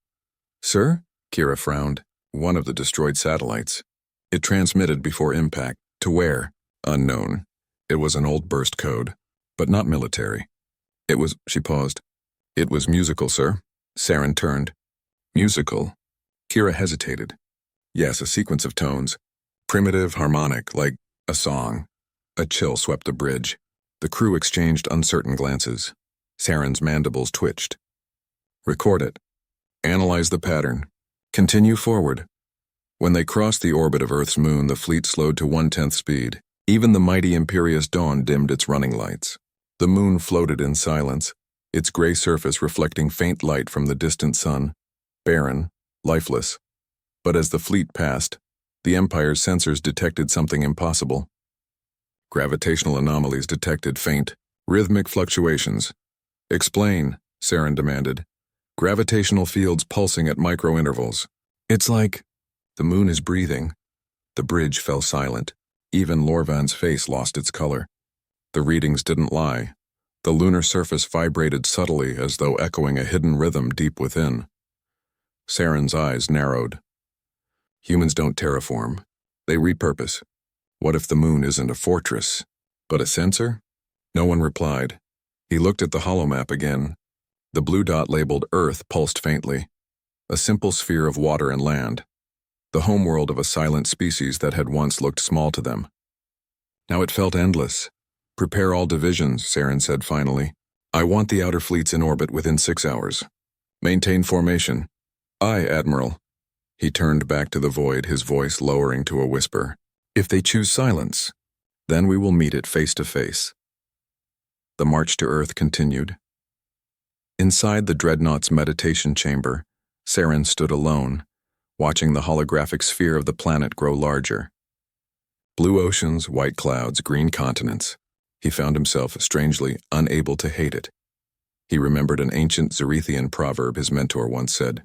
Speaker 1: Sir? Kira frowned. One of the destroyed satellites. It transmitted before impact. To where? Unknown. It was an old burst code, but not military. It was, she paused. It was musical, sir. Saren turned. Musical? Kira hesitated. Yes, a sequence of tones. Primitive, harmonic, like a song. A chill swept the bridge. The crew exchanged uncertain glances. Saren's mandibles twitched. Record it. Analyze the pattern. Continue forward. When they crossed the orbit of Earth's moon, the fleet slowed to 1/10 speed. Even the mighty Imperious Dawn dimmed its running lights. The moon floated in silence, its gray surface reflecting faint light from the distant sun, barren, lifeless. But as the fleet passed, the Empire's sensors detected something impossible. Gravitational anomalies detected faint, rhythmic fluctuations. Explain, Saren demanded. Gravitational fields pulsing at micro-intervals. It's like the moon is breathing. The bridge fell silent. Even Lorvan's face lost its color. The readings didn't lie. The lunar surface vibrated subtly as though echoing a hidden rhythm deep within. Saren's eyes narrowed. Humans don't terraform. They repurpose. What if the moon isn't a fortress, but a sensor? No one replied. He looked at the holomap again. The blue dot labeled Earth pulsed faintly. A simple sphere of water and land. The homeworld of a silent species that had once looked small to them. Now it felt endless. Prepare all divisions, Saren said finally. I want the outer fleets in orbit within 6 hours. Maintain formation. Aye, Admiral. He turned back to the void, his voice lowering to a whisper. If they choose silence, then we will meet it face to face. The march to Earth continued. Inside the Dreadnought's meditation chamber, Saren stood alone, watching the holographic sphere of the planet grow larger. Blue oceans, white clouds, green continents. He found himself strangely unable to hate it. He remembered an ancient Zerethian proverb his mentor once said,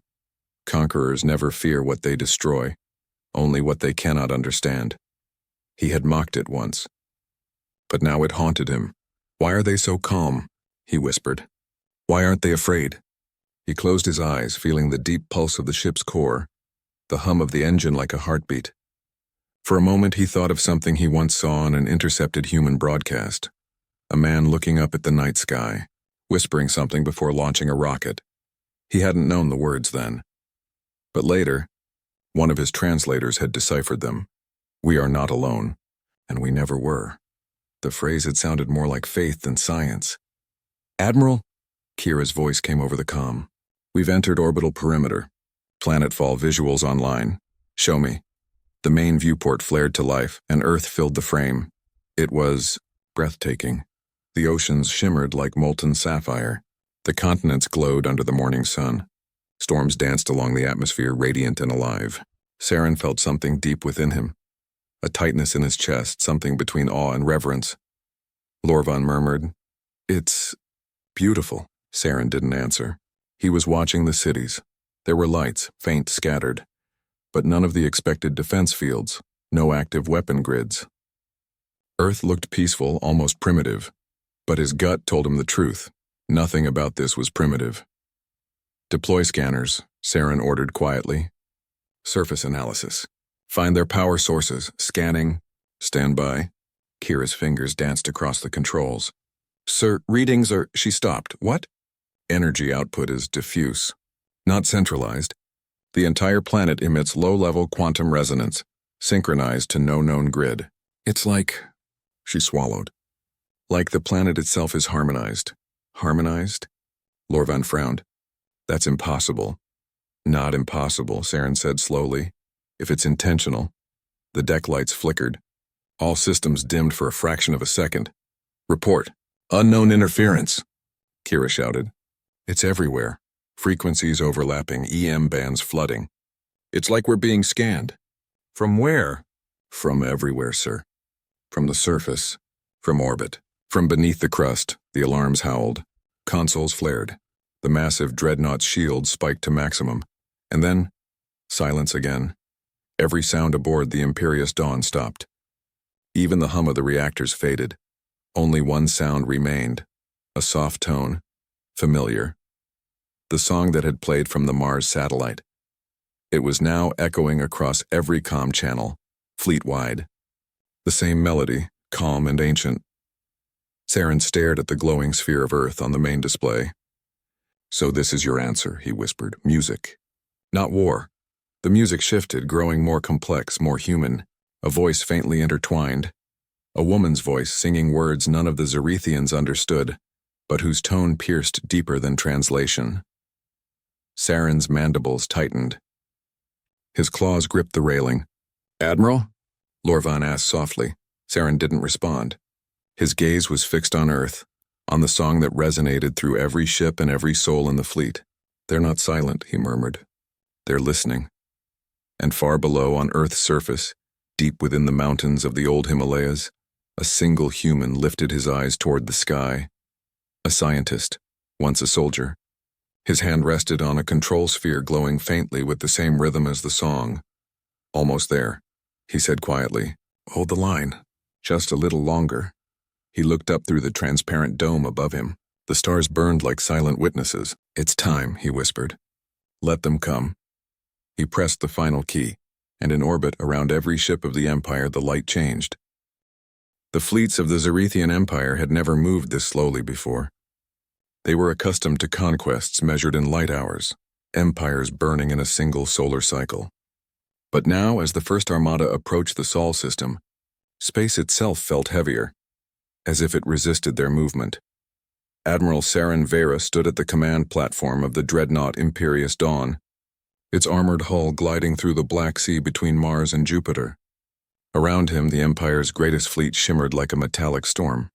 Speaker 1: Conquerors never fear what they destroy, only what they cannot understand. He had mocked it once. But now it haunted him. Why are they so calm? He whispered. Why aren't they afraid? He closed his eyes, feeling the deep pulse of the ship's core, the hum of the engine like a heartbeat. For a moment he thought of something he once saw on an intercepted human broadcast. A man looking up at the night sky, whispering something before launching a rocket. He hadn't known the words then. But later, one of his translators had deciphered them. We are not alone, and we never were. The phrase had sounded more like faith than science. Admiral? Kira's voice came over the comm. We've entered orbital perimeter. Planetfall visuals online. Show me. The main viewport flared to life, and Earth filled the frame. It was breathtaking. The oceans shimmered like molten sapphire. The continents glowed under the morning sun. Storms danced along the atmosphere, radiant and alive. Saren felt something deep within him. A tightness in his chest, something between awe and reverence. Lorvan murmured, It's beautiful. Saren didn't answer. He was watching the cities. There were lights, faint, scattered, but none of the expected defense fields, no active weapon grids. Earth looked peaceful, almost primitive, but his gut told him the truth. Nothing about this was primitive. Deploy scanners, Saren ordered quietly. Surface analysis. Find their power sources. Scanning. Stand by. Kira's fingers danced across the controls. Sir, readings are... She stopped. What? Energy output is diffuse, not centralized. The entire planet emits low-level quantum resonance, synchronized to no known grid. It's like... She swallowed. Like the planet itself is harmonized. Harmonized? Lorvan frowned. That's impossible. Not impossible, Saren said slowly. If it's intentional. The deck lights flickered. All systems dimmed for a fraction of a second. Report. Unknown interference, Kira shouted. It's everywhere. Frequencies overlapping, EM bands flooding. It's like we're being scanned. From where? From everywhere, sir. From the surface. From orbit. From beneath the crust, the alarms howled. Consoles flared. The massive dreadnought's shield spiked to maximum. And then, silence again. Every sound aboard the Imperious Dawn stopped. Even the hum of the reactors faded. Only one sound remained. A soft tone. Familiar. The song that had played from the Mars satellite. It was now echoing across every comm channel, fleet-wide. The same melody, calm and ancient. Saren stared at the glowing sphere of Earth on the main display. So this is your answer, he whispered. Music. Not war. The music shifted, growing more complex, more human. A voice faintly intertwined. A woman's voice singing words none of the Zerethians understood, but whose tone pierced deeper than translation. Saren's mandibles tightened. His claws gripped the railing. Admiral? Lorvan asked softly. Saren didn't respond. His gaze was fixed on Earth, on the song that resonated through every ship and every soul in the fleet. They're not silent, he murmured. They're listening. And far below, on Earth's surface, deep within the mountains of the old Himalayas, a single human lifted his eyes toward the sky. A scientist, once a soldier. His hand rested on a control sphere glowing faintly with the same rhythm as the song. Almost there, he said quietly. Hold the line. Just a little longer. He looked up through the transparent dome above him. The stars burned like silent witnesses. It's time, he whispered. Let them come. He pressed the final key, and in orbit around every ship of the Empire the light changed. The fleets of the Zerethian Empire had never moved this slowly before. They were accustomed to conquests measured in light hours, empires burning in a single solar cycle. But now, as the first armada approached the Sol system, space itself felt heavier, as if it resisted their movement. Admiral Saren Vera stood at the command platform of the dreadnought Imperious Dawn, its armored hull gliding through the Black Sea between Mars and Jupiter. Around him, the Empire's greatest fleet shimmered like a metallic storm.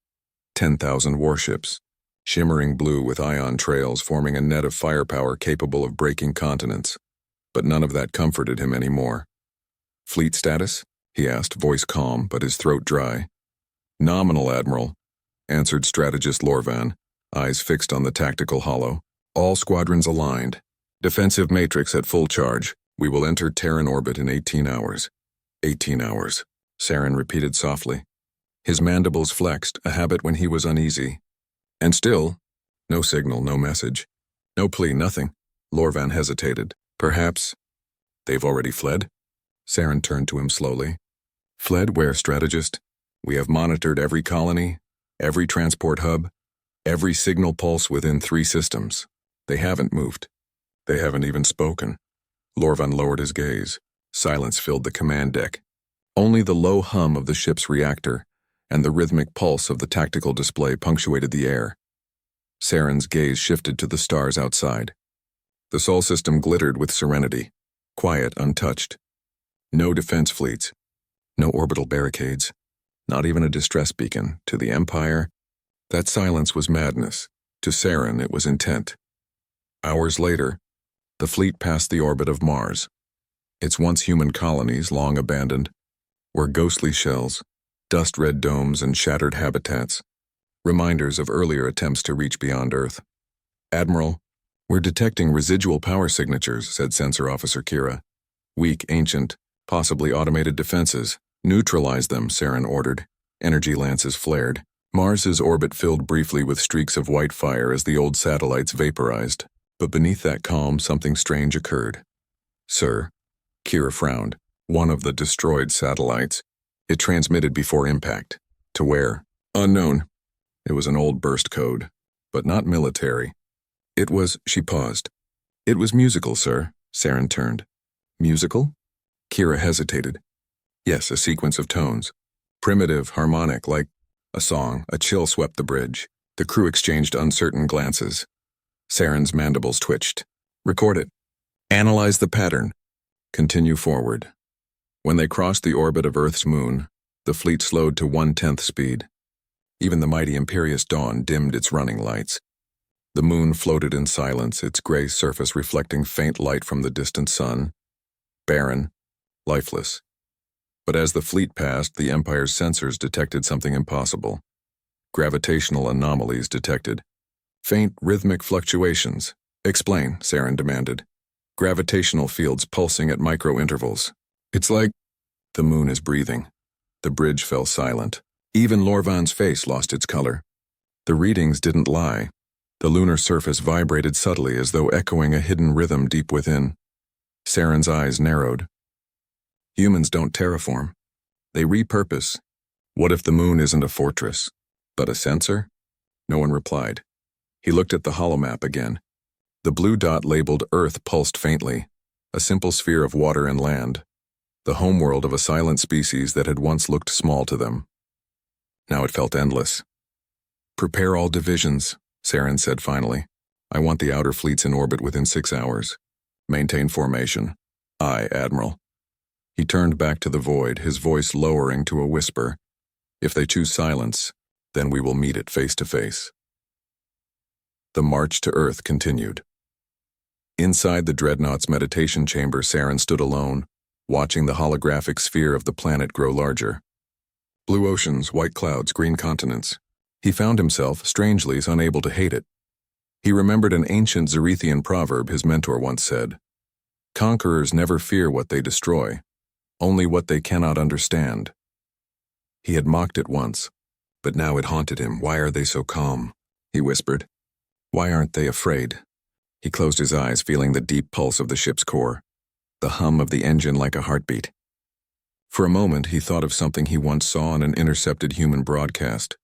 Speaker 1: 10,000 warships, shimmering blue with ion trails forming a net of firepower capable of breaking continents. But none of that comforted him anymore. Fleet status? He asked, voice calm, but his throat dry. Nominal, Admiral, answered strategist Lorvan, eyes fixed on the tactical hollow. All squadrons aligned. Defensive matrix at full charge. We will enter Terran orbit in 18 hours. 18 hours, Saren repeated softly. His mandibles flexed, a habit when he was uneasy. And still, no signal, no message. No plea, nothing. Lorvan hesitated. Perhaps they've already fled? Saren turned to him slowly. Fled where, strategist? We have monitored every colony, every transport hub, every signal pulse within 3 systems. They haven't moved. They haven't even spoken. Lorvan lowered his gaze. Silence filled the command deck. Only the low hum of the ship's reactor and the rhythmic pulse of the tactical display punctuated the air. Saren's gaze shifted to the stars outside. The Sol system glittered with serenity, quiet, untouched. No defense fleets, no orbital barricades, not even a distress beacon. To the Empire, that silence was madness. To Saren, it was intent. Hours later, the fleet passed the orbit of Mars. Its once human colonies, long abandoned, were ghostly shells, dust-red domes and shattered habitats, reminders of earlier attempts to reach beyond Earth. Admiral, we're detecting residual power signatures, said Sensor Officer Kira. Weak, ancient, possibly automated defenses. Neutralize them, Saren ordered. Energy lances flared. Mars's orbit filled briefly with streaks of white fire as the old satellites vaporized. But beneath that calm, something strange occurred. Sir, Kira frowned. One of the destroyed satellites. It transmitted before impact. To where? Unknown. It was an old burst code, but not military. It was, she paused. It was musical, sir, Saren turned. Musical? Kira hesitated. Yes, a sequence of tones. Primitive, harmonic, like a song. A chill swept the bridge. The crew exchanged uncertain glances. Saren's mandibles twitched. Record it. Analyze the pattern. Continue forward. When they crossed the orbit of Earth's moon, the fleet slowed to 1/10 speed. Even the mighty Imperious Dawn dimmed its running lights. The moon floated in silence, its gray surface reflecting faint light from the distant sun. Barren, lifeless. But as the fleet passed, the Empire's sensors detected something impossible. Gravitational anomalies detected. Faint, rhythmic fluctuations. Explain, Saren demanded. Gravitational fields pulsing at micro-intervals. It's like the moon is breathing. The bridge fell silent. Even Lorvan's face lost its color. The readings didn't lie. The lunar surface vibrated subtly as though echoing a hidden rhythm deep within. Saren's eyes narrowed. Humans don't terraform. They repurpose. What if the moon isn't a fortress, but a sensor? No one replied. He looked at the holomap again. The blue dot labeled Earth pulsed faintly, a simple sphere of water and land, the homeworld of a silent species that had once looked small to them. Now it felt endless. Prepare all divisions, Saren said finally. I want the outer fleets in orbit within 6 hours. Maintain formation. Aye, Admiral. He turned back to the void, his voice lowering to a whisper. If they choose silence, then we will meet it face to face. The march to Earth continued. Inside the Dreadnought's meditation chamber, Saren stood alone, watching the holographic sphere of the planet grow larger. Blue oceans, white clouds, green continents. He found himself, strangely, unable to hate it. He remembered an ancient Zerethian proverb his mentor once said. Conquerors never fear what they destroy, only what they cannot understand. He had mocked it once, but now it haunted him. Why are they so calm? He whispered. Why aren't they afraid? He closed his eyes, feeling the deep pulse of the ship's core, the hum of the engine like a heartbeat. For a moment, he thought of something he once saw on an intercepted human broadcast,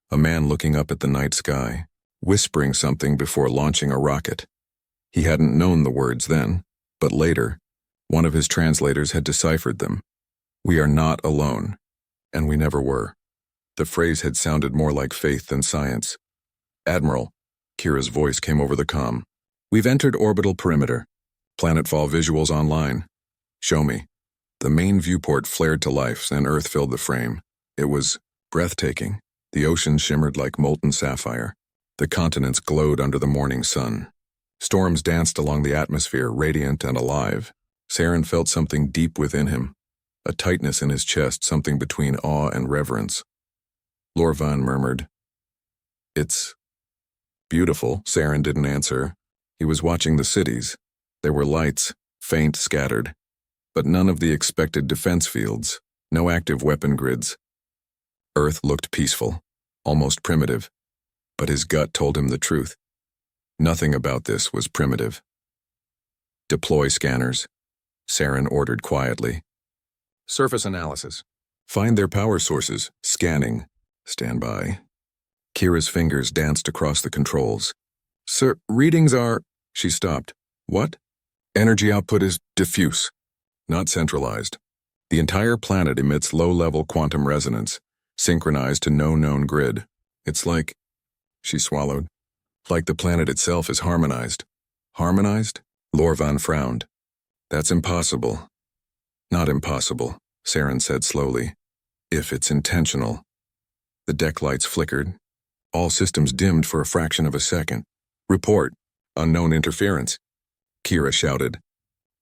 Speaker 1: a man looking up at the night sky, whispering something before launching a rocket. He hadn't known the words then, but later, one of his translators had deciphered them. We are not alone, and we never were. The phrase had sounded more like faith than science. Admiral, Kira's voice came over the comm. We've entered orbital perimeter. Planetfall visuals online. Show me. The main viewport flared to life, and Earth filled the frame. It was breathtaking. The ocean shimmered like molten sapphire. The continents glowed under the morning sun. Storms danced along the atmosphere, radiant and alive. Saren felt something deep within him, a tightness in his chest, something between awe and reverence. Lorvan murmured, It's beautiful. Saren didn't answer. He was watching the cities. There were lights, faint, scattered, but none of the expected defense fields, no active weapon grids. Earth looked peaceful, almost primitive, but his gut told him the truth. Nothing about this was primitive. Deploy scanners, Saren ordered quietly. Surface analysis. Find their power sources. Scanning. Stand by. Kira's fingers danced across the controls. Sir, readings are... She stopped. What? Energy output is diffuse, not centralized. The entire planet emits low-level quantum resonance, synchronized to no known grid. It's like... She swallowed. Like the planet itself is harmonized. Harmonized? Lorvan frowned. That's impossible. Not impossible, Saren said slowly. If it's intentional. The deck lights flickered. All systems dimmed for a fraction of a second. Report. Unknown interference. Kira shouted.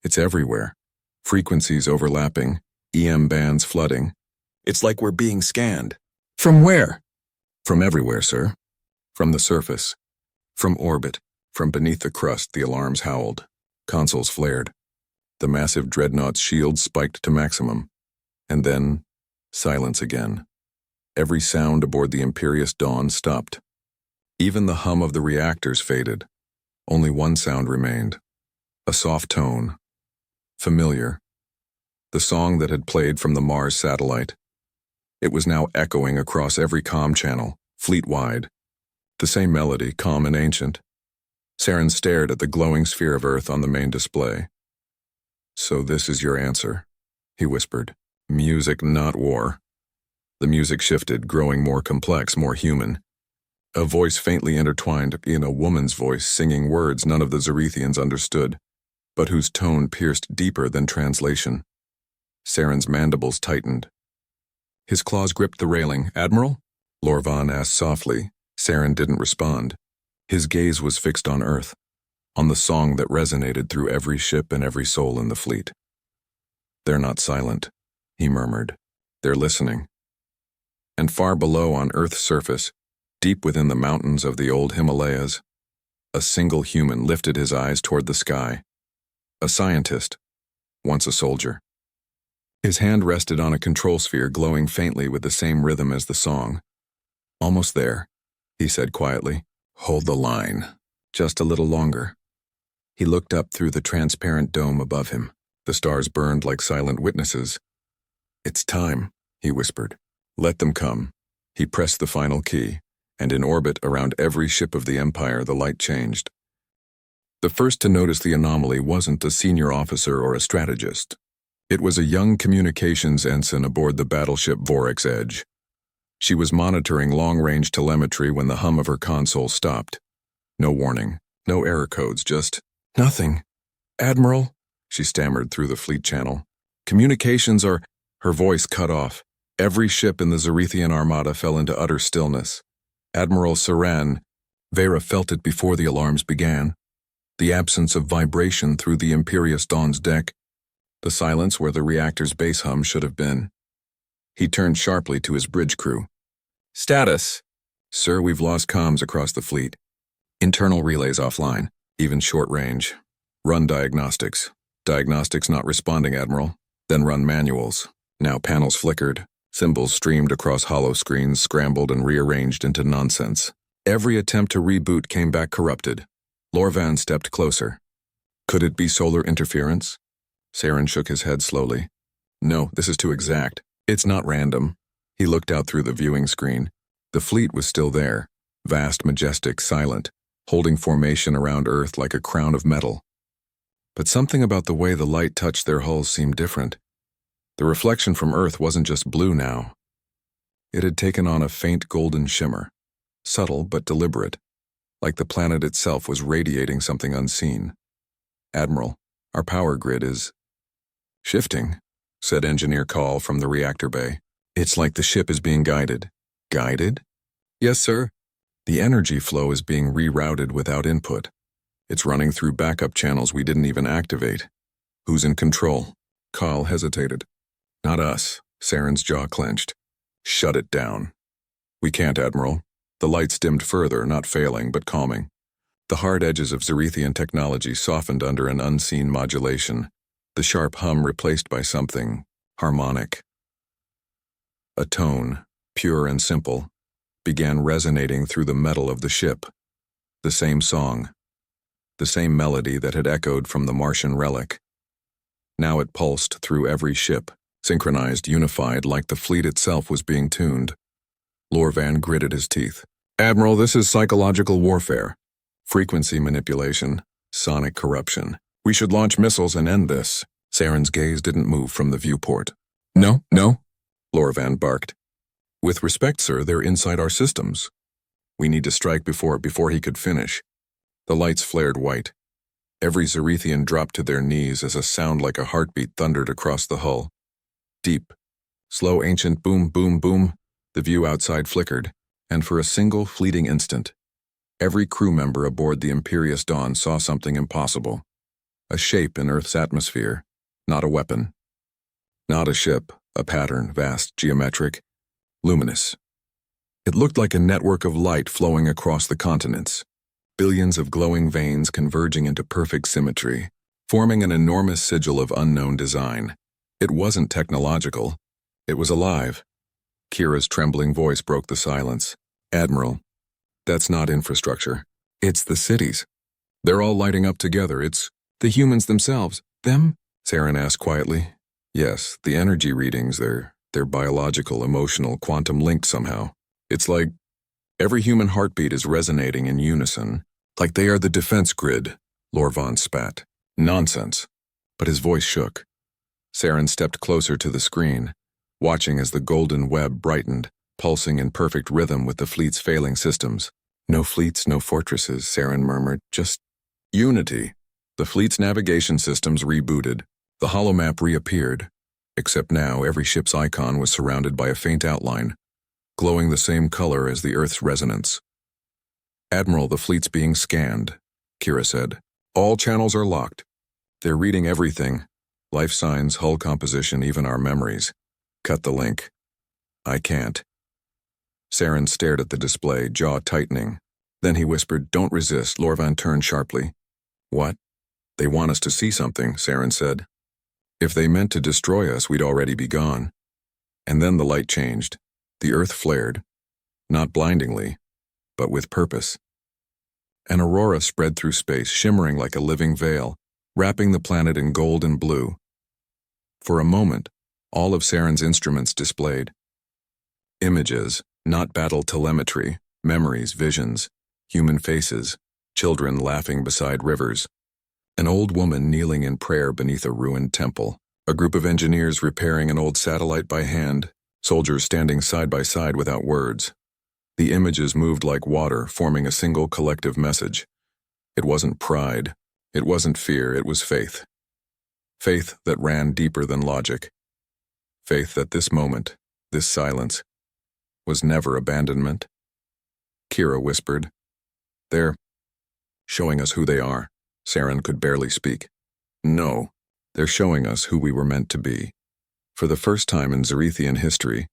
Speaker 1: It's everywhere. Frequencies overlapping. EM bands flooding. It's like we're being scanned. From where? From everywhere, sir. From the surface. From orbit. From beneath the crust, the alarms howled. Consoles flared. The massive dreadnought's shields spiked to maximum. And then, silence again. Every sound aboard the Imperious Dawn stopped. Even the hum of the reactors faded. Only one sound remained. A soft tone. Familiar. The song that had played from the Mars satellite. It was now echoing across every comm channel, fleet-wide. The same melody, calm and ancient. Saren stared at the glowing sphere of Earth on the main display. "So this is your answer," he whispered. "Music, not war." The music shifted, growing more complex, more human. A voice faintly intertwined in a woman's voice, singing words none of the Zerethians understood, but whose tone pierced deeper than translation. Saren's mandibles tightened. His claws gripped the railing. "Admiral?" Lorvan asked softly. Saren didn't respond. His gaze was fixed on Earth, on the song that resonated through every ship and every soul in the fleet. "They're not silent," he murmured. "They're listening." And far below on Earth's surface, deep within the mountains of the old Himalayas, a single human lifted his eyes toward the sky. A scientist, once a soldier. His hand rested on a control sphere glowing faintly with the same rhythm as the song. "Almost there," he said quietly. "Hold the line. Just a little longer." He looked up through the transparent dome above him. The stars burned like silent witnesses. "It's time," he whispered. "Let them come." He pressed the final key, and in orbit around every ship of the Empire the light changed. The first to notice the anomaly wasn't a senior officer or a strategist. It was a young communications ensign aboard the battleship Vorax Edge. She was monitoring long-range telemetry when the hum of her console stopped. No warning, no error codes, just nothing. "Admiral," she stammered through the fleet channel. "Communications are—" Her voice cut off. Every ship in the Zerethian armada fell into utter stillness. Admiral Saran, Vera felt it before the alarms began. The absence of vibration through the Imperious Dawn's deck. The silence where the reactor's base hum should have been. He turned sharply to his bridge crew. "Status." "Sir, we've lost comms across the fleet. Internal relays offline, even short range. Run diagnostics." "Diagnostics not responding, Admiral." "Then run manuals." Now panels flickered. Symbols streamed across hollow screens, scrambled and rearranged into nonsense. Every attempt to reboot came back corrupted. Lorvan stepped closer. "Could it be solar interference?" Saren shook his head slowly. "No, this is too exact. It's not random." He looked out through the viewing screen. The fleet was still there, vast, majestic, silent, holding formation around Earth like a crown of metal. But something about the way the light touched their hulls seemed different. The reflection from Earth wasn't just blue now. It had taken on a faint golden shimmer, subtle but deliberate, like the planet itself was radiating something unseen. "Admiral, our power grid is shifting," said Engineer Call from the reactor bay. "It's like the ship is being guided." "Guided?" "Yes, sir. The energy flow is being rerouted without input. It's running through backup channels we didn't even activate." "Who's in control?" Call hesitated. "Not us." Saren's jaw clenched. "Shut it down." "We can't, Admiral." The lights dimmed further, not failing, but calming. The hard edges of Zerethian technology softened under an unseen modulation, the sharp hum replaced by something harmonic. A tone, pure and simple, began resonating through the metal of the ship. The same song. The same melody that had echoed from the Martian relic. Now it pulsed through every ship, synchronized, unified, like the fleet itself was being tuned. Lorvan gritted his teeth. "Admiral, this is psychological warfare. Frequency manipulation, sonic corruption. We should launch missiles and end this." Saren's gaze didn't move from the viewport. No, Lorvan barked. "With respect, sir, they're inside our systems. We need to strike before he could finish." The lights flared white. Every Zerethian dropped to their knees as a sound like a heartbeat thundered across the hull. Deep, slow, ancient boom, boom, boom. The view outside flickered, and for a single fleeting instant, every crew member aboard the Imperious Dawn saw something impossible. A shape in Earth's atmosphere, not a weapon. Not a ship, a pattern, vast, geometric, luminous. It looked like a network of light flowing across the continents. billions of glowing veins converging into perfect symmetry, forming an enormous sigil of unknown design. It wasn't technological. It was alive. Kira's trembling voice broke the silence. Admiral, that's not infrastructure. It's the cities. They're all lighting up together. It's the humans themselves. Them? Saren asked quietly. Yes, the energy readings, they're biological, emotional, quantum linked somehow. It's like every human heartbeat is resonating in unison, like they are the defense grid, Lorvan spat. Nonsense. But his voice shook. Saren stepped closer to the screen, watching as the golden web brightened, pulsing in perfect rhythm with the fleet's failing systems. No fleets, no fortresses, Saren murmured, just unity. The fleet's navigation systems rebooted. The holomap reappeared, except now every ship's icon was surrounded by a faint outline, glowing the same color as the Earth's resonance. Admiral, the fleet's being scanned, Kira said. All channels are locked. They're reading everything. Life signs, hull composition, even our memories. Cut the link. I can't. Saren stared at the display, jaw tightening. Then he whispered, Don't resist. Lorvan turned sharply. What? They want us to see something, Saren said. If they meant to destroy us, we'd already be gone. And then the light changed. The Earth flared. Not blindingly, but with purpose. An aurora spread through space, shimmering like a living veil, wrapping the planet in gold and blue. For a moment, all of Saren's instruments displayed. Images, not battle telemetry, memories, visions, human faces, children laughing beside rivers. An old woman kneeling in prayer beneath a ruined temple, a group of engineers repairing an old satellite by hand, soldiers standing side by side without words. The images moved like water, forming a single collective message. It wasn't pride, it wasn't fear, it was faith. Faith that ran deeper than logic. Faith that this moment, this silence, was never abandonment. Kira whispered. They're showing us who they are. Saren could barely speak. No, they're showing us who we were meant to be. For the first time in Zerethian history,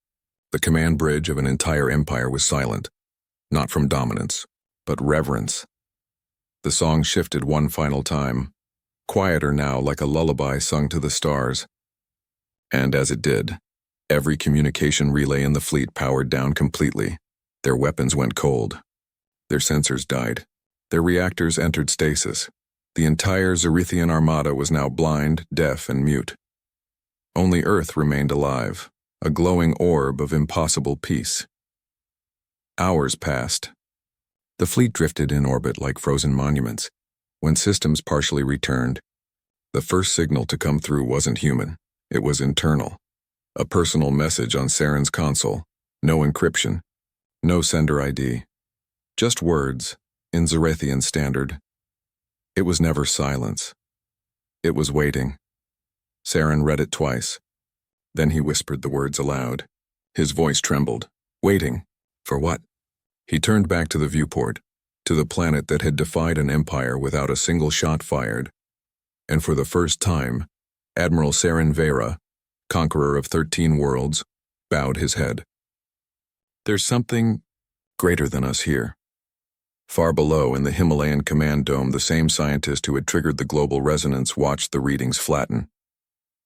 Speaker 1: the command bridge of an entire empire was silent, not from dominance, but reverence. The song shifted one final time, quieter now like a lullaby sung to the stars. And as it did, every communication relay in the fleet powered down completely. Their weapons went cold. Their sensors died. Their reactors entered stasis. The entire Zerethian armada was now blind, deaf, and mute. Only Earth remained alive, a glowing orb of impossible peace. Hours passed. The fleet drifted in orbit like frozen monuments. When systems partially returned, the first signal to come through wasn't human. It was internal. A personal message on Saren's console. No encryption. No sender ID. Just words, in Zerethian standard. It was never silence. It was waiting. Saren read it twice. Then he whispered the words aloud. His voice trembled. Waiting. For what? He turned back to the viewport, to the planet that had defied an empire without a single shot fired. And for the first time, Admiral Saren Vera, conqueror of 13 worlds, bowed his head. There's something greater than us here. Far below, in the Himalayan command dome, the same scientist who had triggered the global resonance watched the readings flatten.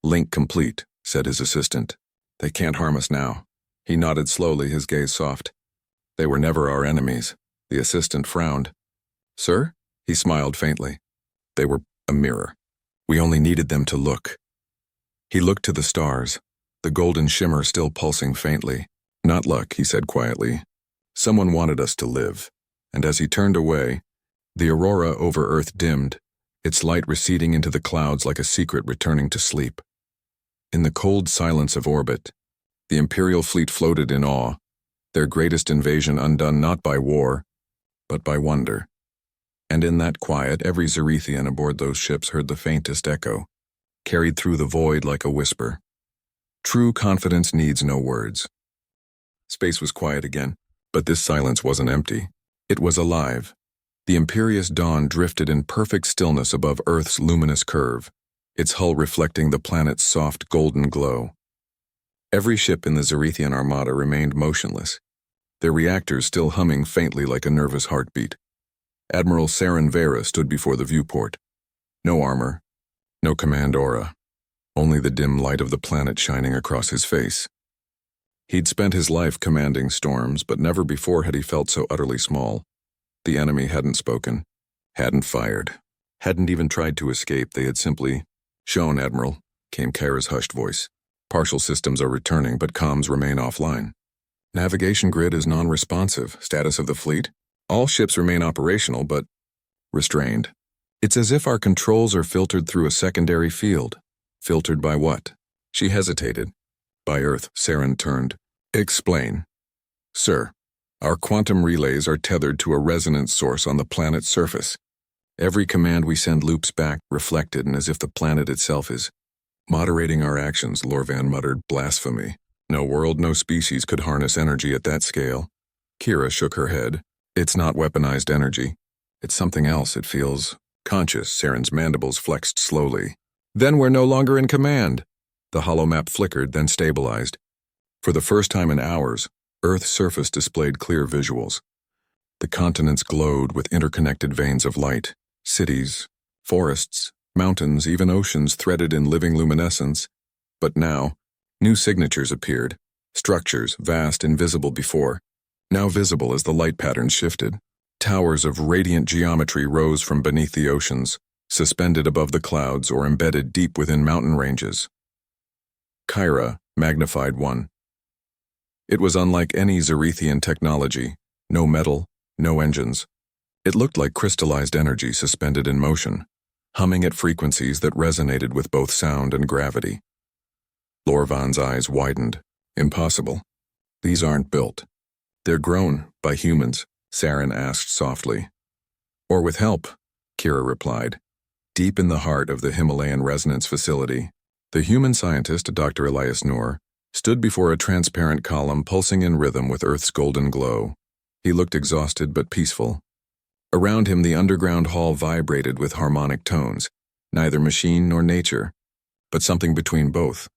Speaker 1: Link complete, said his assistant. They can't harm us now. He nodded slowly, his gaze soft. They were never our enemies. The assistant frowned. Sir? He smiled faintly. They were a mirror. We only needed them to look. He looked to the stars, the golden shimmer still pulsing faintly. Not luck, he said quietly. Someone wanted us to live. And as he turned away, the aurora over Earth dimmed, its light receding into the clouds like a secret returning to sleep. In the cold silence of orbit, the Imperial fleet floated in awe, their greatest invasion undone not by war, but by wonder. And in that quiet, every Zerethian aboard those ships heard the faintest echo, carried through the void like a whisper. True confidence needs no words. Space was quiet again, but this silence wasn't empty. It was alive. The imperious dawn drifted in perfect stillness above Earth's luminous curve, its hull reflecting the planet's soft golden glow. Every ship in the Zerethian armada remained motionless, their reactors still humming faintly like a nervous heartbeat. Admiral Saren Vera stood before the viewport. No armor, no command aura, only the dim light of the planet shining across his face. He'd spent his life commanding storms, but never before had he felt so utterly small. The enemy hadn't spoken, hadn't fired, hadn't even tried to escape. They had simply, "Shown, Admiral," came Kara's hushed voice. "Partial systems are returning, but comms remain offline. Navigation grid is non-responsive. Status of the fleet? All ships remain operational, but restrained. It's as if our controls are filtered through a secondary field." Filtered by what? She hesitated. By Earth. Saren turned. "Explain." "Sir, our quantum relays are tethered to a resonance source on the planet's surface. Every command we send loops back, reflected, and as if the planet itself is moderating our actions," Lorvan muttered. "Blasphemy. No world, no species could harness energy at that scale." Kira shook her head. "It's not weaponized energy. It's something else. It feels conscious." Saren's mandibles flexed slowly. "Then we're no longer in command." The holomap flickered, then stabilized. For the first time in hours, Earth's surface displayed clear visuals. The continents glowed with interconnected veins of light. Cities, forests, mountains, even oceans threaded in living luminescence. But now, new signatures appeared. Structures, vast, invisible before, now visible as the light patterns shifted. Towers of radiant geometry rose from beneath the oceans, suspended above the clouds or embedded deep within mountain ranges. Kyra, magnified one. It was unlike any Zerethian technology. No metal, no engines. It looked like crystallized energy suspended in motion, humming at frequencies that resonated with both sound and gravity. Lorvan's eyes widened. "Impossible. These aren't built. They're grown by humans," Saren asked softly. "Or with help," Kira replied. Deep in the heart of the Himalayan resonance facility, the human scientist, Dr. Elias Noor, stood before a transparent column pulsing in rhythm with Earth's golden glow. He looked exhausted but peaceful. Around him, the underground hall vibrated with harmonic tones, neither machine nor nature, but something between both.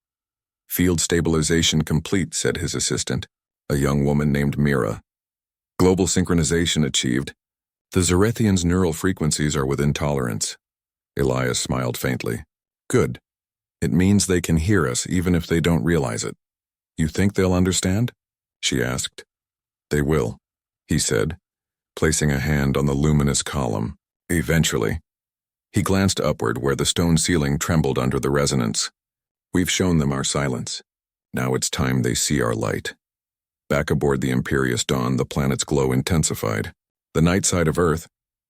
Speaker 1: "Field stabilization complete," said his assistant, a young woman named Mira. "Global synchronization achieved. The Zerethians' neural frequencies are within tolerance." Elias smiled faintly. "Good. It means they can hear us even if they don't realize it." "You think they'll understand?" she asked. "They will," he said, placing a hand on the luminous column. "Eventually." He glanced upward where the stone ceiling trembled under the resonance. "We've shown them our silence. Now it's time they see our light." Back aboard the Imperious Dawn, the planet's glow intensified. The night side of Earth,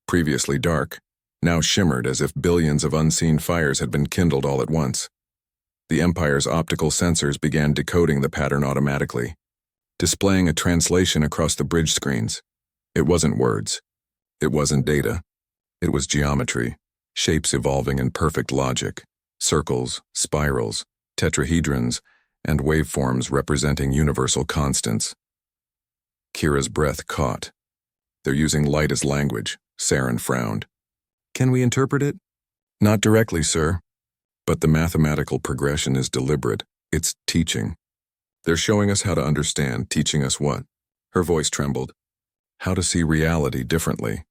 Speaker 1: previously dark, now shimmered as if billions of unseen fires had been kindled all at once. The Empire's optical sensors began decoding the pattern automatically, displaying a translation across the bridge screens. It wasn't words. It wasn't data. It was geometry, shapes evolving in perfect logic, circles, spirals, tetrahedrons, and waveforms representing universal constants. Kira's breath caught. "They're using light as language," Saren frowned. "Can we interpret it?" "Not directly, sir. But the mathematical progression is deliberate. It's teaching. They're showing us how to understand. Teaching us what?" Her voice trembled. "How to see reality differently."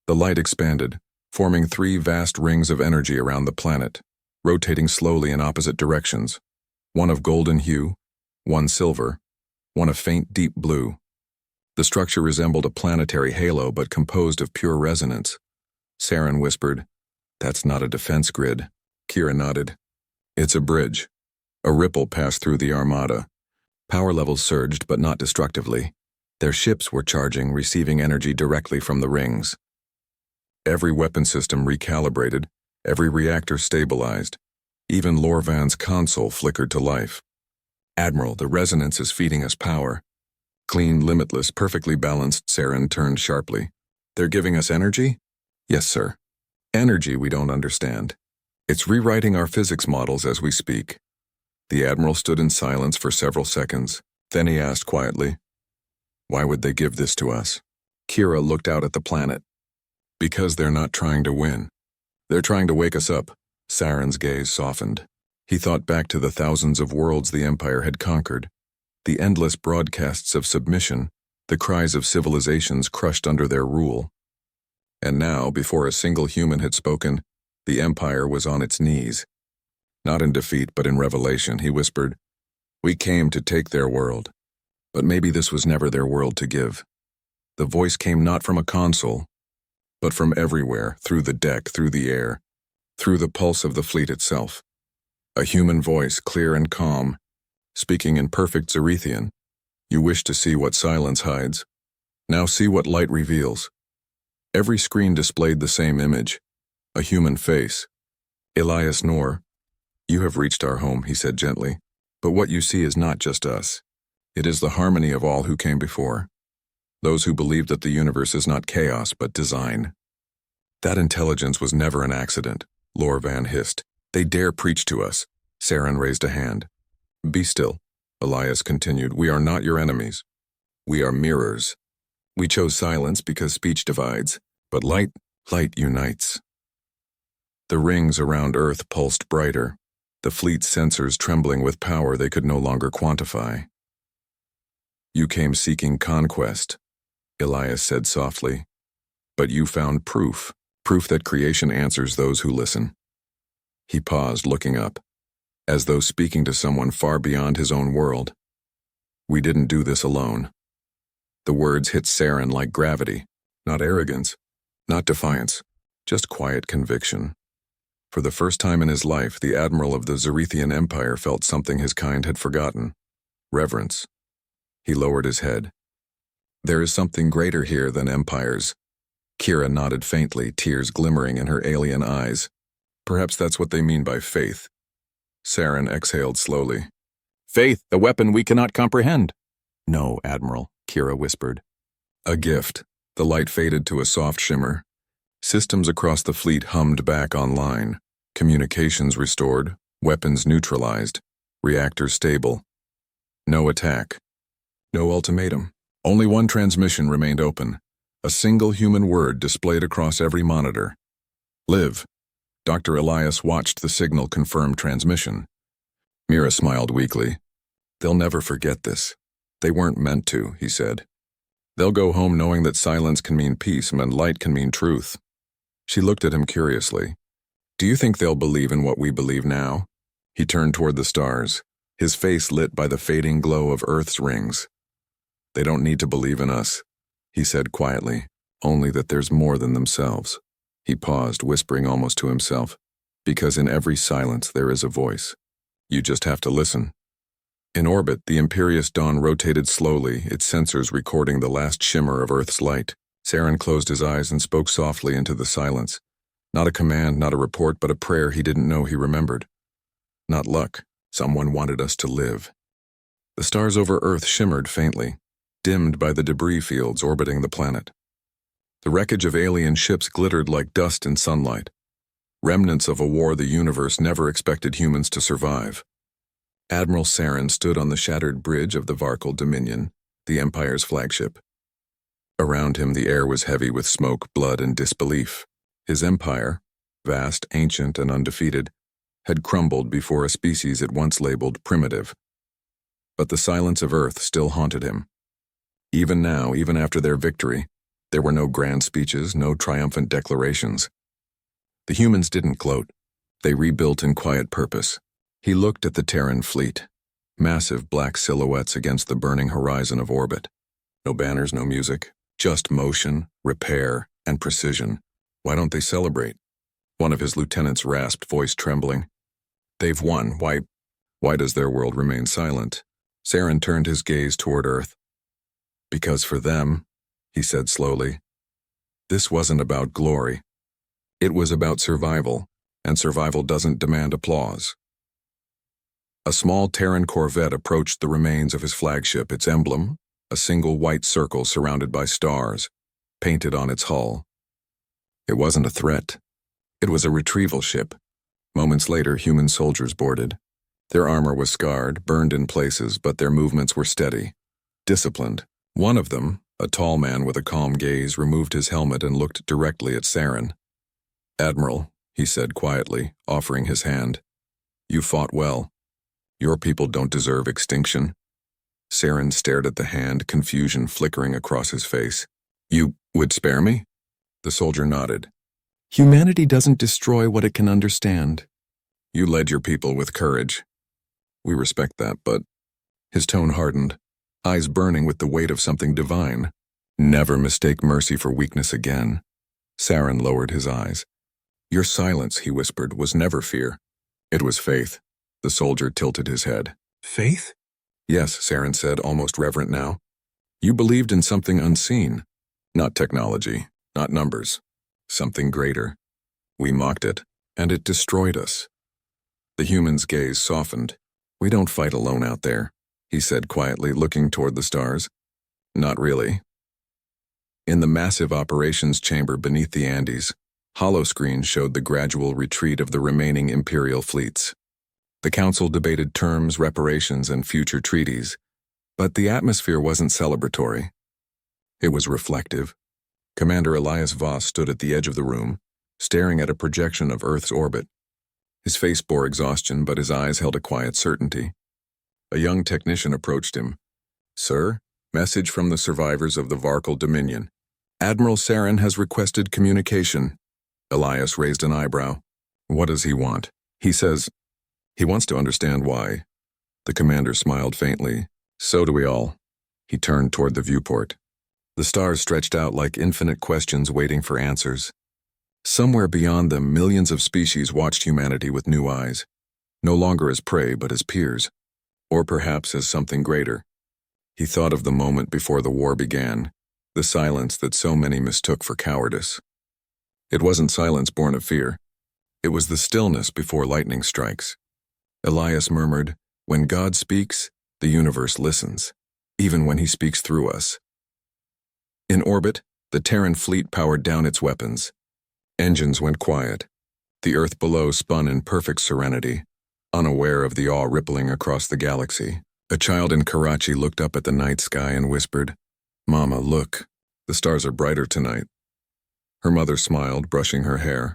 Speaker 1: The light expanded, forming 3 vast rings of energy around the planet, rotating slowly in opposite directions. One of golden hue, one silver, one a faint deep blue. The structure resembled a planetary halo but composed of pure resonance. Saren whispered, "That's not a defense grid." Kira nodded. "It's a bridge." A ripple passed through the armada. Power levels surged, but not destructively. Their ships were charging, receiving energy directly from the rings. Every weapon system recalibrated, every reactor stabilized. Even Lorvan's console flickered to life. "Admiral, the resonance is feeding us power." Clean, limitless, perfectly balanced, Saren turned sharply. "They're giving us energy?" "Yes, sir. Energy we don't understand. It's rewriting our physics models as we speak." The Admiral stood in silence for several seconds. Then he asked quietly, "Why would they give this to us?" Kira looked out at the planet. "Because they're not trying to win. They're trying to wake us up." Saren's gaze softened. He thought back to the thousands of worlds the Empire had conquered, the endless broadcasts of submission, the cries of civilizations crushed under their rule. And now, before a single human had spoken, the Empire was on its knees. Not in defeat, but in revelation, he whispered, "We came to take their world. But maybe this was never their world to give." The voice came not from a console, but from everywhere, through the deck, through the air, through the pulse of the fleet itself. A human voice, clear and calm, speaking in perfect Zerethian. "You wish to see what silence hides. Now see what light reveals." Every screen displayed the same image, a human face. "Elias Noor, you have reached our home," he said gently. "But what you see is not just us. It is the harmony of all who came before. Those who believe that the universe is not chaos, but design." "That intelligence was never an accident," Lor Van hissed. "They dare preach to us." Saren raised a hand. "Be still," Elias continued. "We are not your enemies. We are mirrors. We chose silence because speech divides, but light unites." The rings around Earth pulsed brighter, the fleet's sensors trembling with power they could no longer quantify. "You came seeking conquest," Elias said softly. "But you found proof that creation answers those who listen." He paused, looking up, as though speaking to someone far beyond his own world. "We didn't do this alone." The words hit Saren like gravity, not arrogance, not defiance, just quiet conviction. For the first time in his life, the admiral of the Zerethian Empire felt something his kind had forgotten: reverence. He lowered his head. "There is something greater here than empires." Kira nodded faintly, tears glimmering in her alien eyes. "Perhaps that's what they mean by faith." Saren exhaled slowly. "Faith, a weapon we cannot comprehend." "No, Admiral," Kira whispered. A gift. The light faded to a soft shimmer. Systems across the fleet hummed back online. Communications restored, weapons neutralized, reactors stable. No attack. No ultimatum. Only one transmission remained open. A single human word displayed across every monitor. "Live." Dr. Elias watched the signal confirm transmission. Mira smiled weakly. "They'll never forget this. They weren't meant to," he said. "They'll go home knowing that silence can mean peace and light can mean truth." She looked at him curiously. "Do you think they'll believe in what we believe now?" He turned toward the stars, his face lit by the fading glow of Earth's rings. "They don't need to believe in us," he said quietly, "only that there's more than themselves." He paused, whispering almost to himself, "Because in every silence there is a voice. You just have to listen." In orbit, the imperious dawn rotated slowly, its sensors recording the last shimmer of Earth's light. Saren closed his eyes and spoke softly into the silence. Not a command, not a report, but a prayer he didn't know he remembered. "Not luck. Someone wanted us to live." The stars over Earth shimmered faintly, dimmed by the debris fields orbiting the planet. The wreckage of alien ships glittered like dust in sunlight, remnants of a war the universe never expected humans to survive. Admiral Saren stood on the shattered bridge of the Varkal Dominion, the Empire's flagship. Around him the air was heavy with smoke, blood, and disbelief. His empire, vast, ancient, and undefeated, had crumbled before a species it once labeled primitive. But the silence of Earth still haunted him. Even now, even after their victory, there were no grand speeches, no triumphant declarations. The humans didn't gloat. They rebuilt in quiet purpose. He looked at the Terran fleet, massive black silhouettes against the burning horizon of orbit. No banners, no music, just motion, repair, and precision. "Why don't they celebrate?" One of his lieutenants rasped, voice trembling. "They've won. Why does their world remain silent?" Saren turned his gaze toward Earth. "Because for them," he said slowly, "this wasn't about glory. It was about survival, and survival doesn't demand applause." A small Terran corvette approached the remains of his flagship, its emblem, a single white circle surrounded by stars, painted on its hull. It wasn't a threat. It was a retrieval ship. Moments later, human soldiers boarded. Their armor was scarred, burned in places, but their movements were steady, disciplined. One of them, a tall man with a calm gaze, removed his helmet and looked directly at Saren. "Admiral," he said quietly, offering his hand, "you fought well. Your people don't deserve extinction." Saren stared at the hand, confusion flickering across his face. "You would spare me?" The soldier nodded. Humanity doesn't destroy what it can understand. You led your people with courage. We respect that, but... His tone hardened, eyes burning with the weight of something divine. Never mistake mercy for weakness again. Saren lowered his eyes. Your silence, he whispered, was never fear. It was faith. The soldier tilted his head. Faith? Yes, Saren said, almost reverent now. You believed in something unseen. Not technology, not numbers. Something greater. We mocked it, and it destroyed us. The human's gaze softened. We don't fight alone out there, he said quietly, looking toward the stars. Not really. In the massive operations chamber beneath the Andes, holoscreens showed the gradual retreat of the remaining Imperial fleets. The Council debated terms, reparations, and future treaties, but the atmosphere wasn't celebratory. It was reflective. Commander Elias Voss stood at the edge of the room, staring at a projection of Earth's orbit. His face bore exhaustion, but his eyes held a quiet certainty. A young technician approached him. Sir, message from the survivors of the Varkal Dominion. Admiral Saren has requested communication. Elias raised an eyebrow. What does he want? He says, he wants to understand why. The commander smiled faintly. So do we all. He turned toward the viewport. The stars stretched out like infinite questions waiting for answers. Somewhere beyond them, millions of species watched humanity with new eyes, no longer as prey but as peers, or perhaps as something greater. He thought of the moment before the war began, the silence that so many mistook for cowardice. It wasn't silence born of fear. It was the stillness before lightning strikes. Elias murmured, when God speaks, the universe listens, even when he speaks through us. In orbit, the Terran fleet powered down its weapons. Engines went quiet. The Earth below spun in perfect serenity, unaware of the awe rippling across the galaxy. A child in Karachi looked up at the night sky and whispered, Mama, look, the stars are brighter tonight. Her mother smiled, brushing her hair.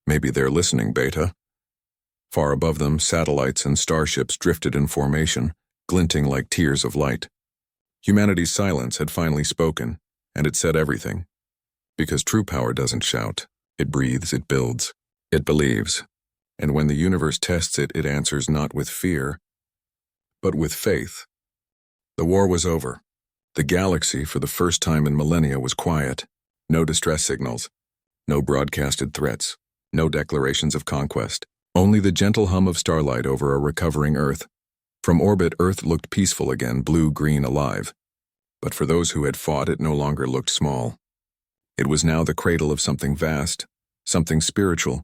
Speaker 1: Maybe they're listening, Beta. Far above them, satellites and starships drifted in formation, glinting like tears of light. Humanity's silence had finally spoken, and it said everything. Because true power doesn't shout. It breathes, it builds, it believes. And when the universe tests it, it answers not with fear, but with faith. The war was over. The galaxy, for the first time in millennia, was quiet. No distress signals, no broadcasted threats, no declarations of conquest. Only the gentle hum of starlight over a recovering Earth. From orbit, Earth looked peaceful again, blue-green alive. But for those who had fought, it no longer looked small. It was now the cradle of something vast, something spiritual,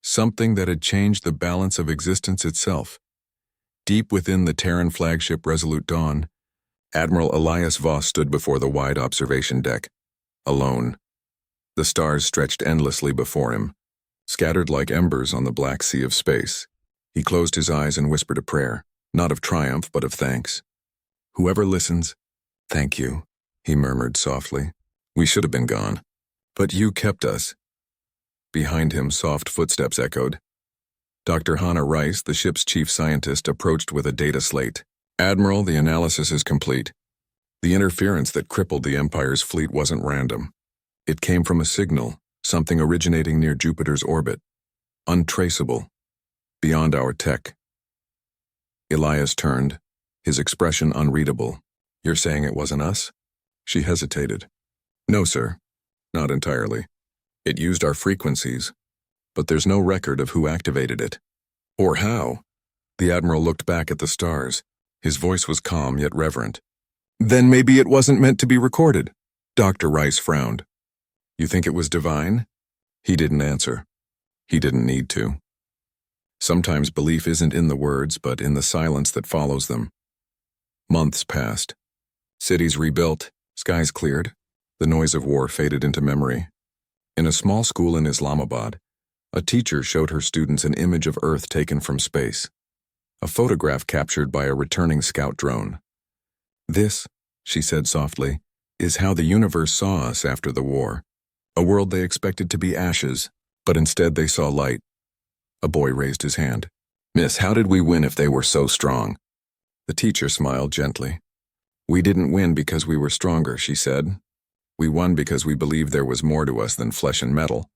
Speaker 1: something that had changed the balance of existence itself. Deep within the Terran flagship Resolute Dawn, Admiral Elias Voss stood before the wide observation deck, alone. The stars stretched endlessly before him, scattered like embers on the black sea of space. He closed his eyes and whispered a prayer, not of triumph but of thanks. Whoever listens, thank you, he murmured softly. We should have been gone, but you kept us. Behind him, soft footsteps echoed. Dr. Hannah Rice, the ship's chief scientist, approached with a data slate. Admiral, the analysis is complete. The interference that crippled the Empire's fleet wasn't random. It came from a signal, something originating near Jupiter's orbit. Untraceable. Beyond our tech. Elias turned, his expression unreadable. You're saying it wasn't us? She hesitated. No, sir. Not entirely. It used our frequencies, but there's no record of who activated it. Or how. The Admiral looked back at the stars. His voice was calm yet reverent. Then maybe it wasn't meant to be recorded. Dr. Rice frowned. You think it was divine? He didn't answer. He didn't need to. Sometimes belief isn't in the words, but in the silence that follows them. Months passed. Cities rebuilt, skies cleared. The noise of war faded into memory. In a small school in Islamabad, a teacher showed her students an image of Earth taken from space. A photograph captured by a returning scout drone. This, she said softly, is how the universe saw us after the war. A world they expected to be ashes, but instead they saw light. A boy raised his hand. Miss, how did we win if they were so strong? The teacher smiled gently. We didn't win because we were stronger, she said. We won because we believed there was more to us than flesh and metal.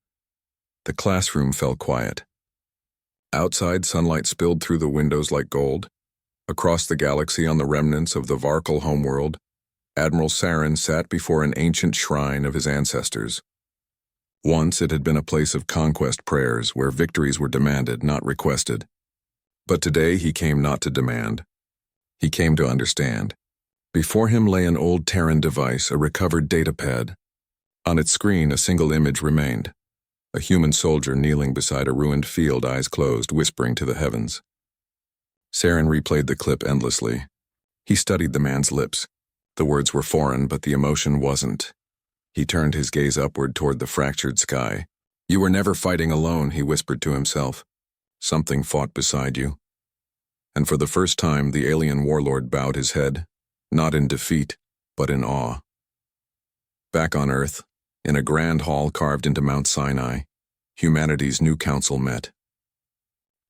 Speaker 1: The classroom fell quiet. Outside, sunlight spilled through the windows like gold. Across the galaxy on the remnants of the Varkal homeworld, Admiral Saren sat before an ancient shrine of his ancestors. Once it had been a place of conquest prayers where victories were demanded, not requested. But today he came not to demand. He came to understand. Before him lay an old Terran device, a recovered datapad. On its screen, a single image remained. A human soldier kneeling beside a ruined field, eyes closed, whispering to the heavens. Saren replayed the clip endlessly. He studied the man's lips. The words were foreign, but the emotion wasn't. He turned his gaze upward toward the fractured sky. "You were never fighting alone," he whispered to himself. "Something fought beside you." And for the first time, the alien warlord bowed his head, not in defeat, but in awe. Back on Earth, in a grand hall carved into Mount Sinai, humanity's new council met.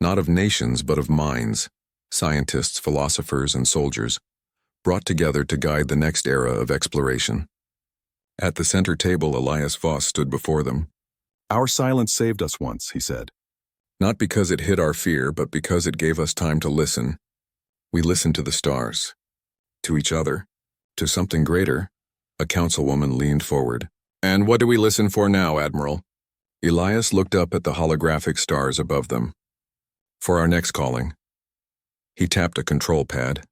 Speaker 1: Not of nations, but of minds, scientists, philosophers, and soldiers, brought together to guide the next era of exploration. At the center table, Elias Voss stood before them.
Speaker 2: "Our silence saved us once," he said.
Speaker 1: "Not because it hid our fear, but because it gave us time to listen. We listened to the stars, to each other, to something greater." A councilwoman leaned forward. "And what do we listen for now, Admiral?" Elias looked up at the holographic stars above them. "For our next calling." He tapped a control pad,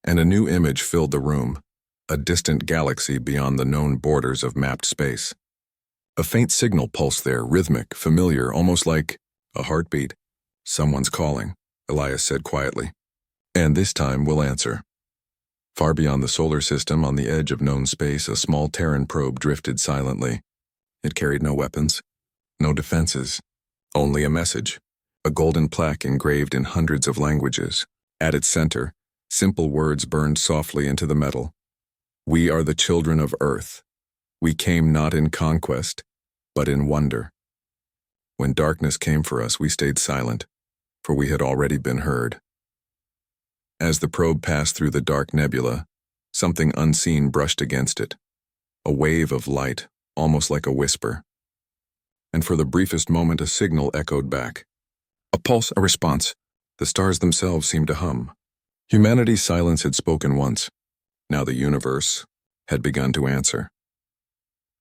Speaker 1: and a new image filled the room, a distant galaxy beyond the known borders of mapped space. A faint signal pulsed there, rhythmic, familiar, almost like a heartbeat. "Someone's calling," Elias said quietly. "And this time we'll answer." Far beyond the solar system, on the edge of known space, a small Terran probe drifted silently. It carried no weapons, no defenses, only a message, a golden plaque engraved in hundreds of languages. At its center, simple words burned softly into the metal. "We are the children of Earth. We came not in conquest, but in wonder." When darkness came for us, we stayed silent, for we had already been heard. As the probe passed through the dark nebula, something unseen brushed against it. A wave of light, almost like a whisper. And for the briefest moment, a signal echoed back. A pulse, a response. The stars themselves seemed to hum. Humanity's silence had spoken once. Now the universe had begun to answer.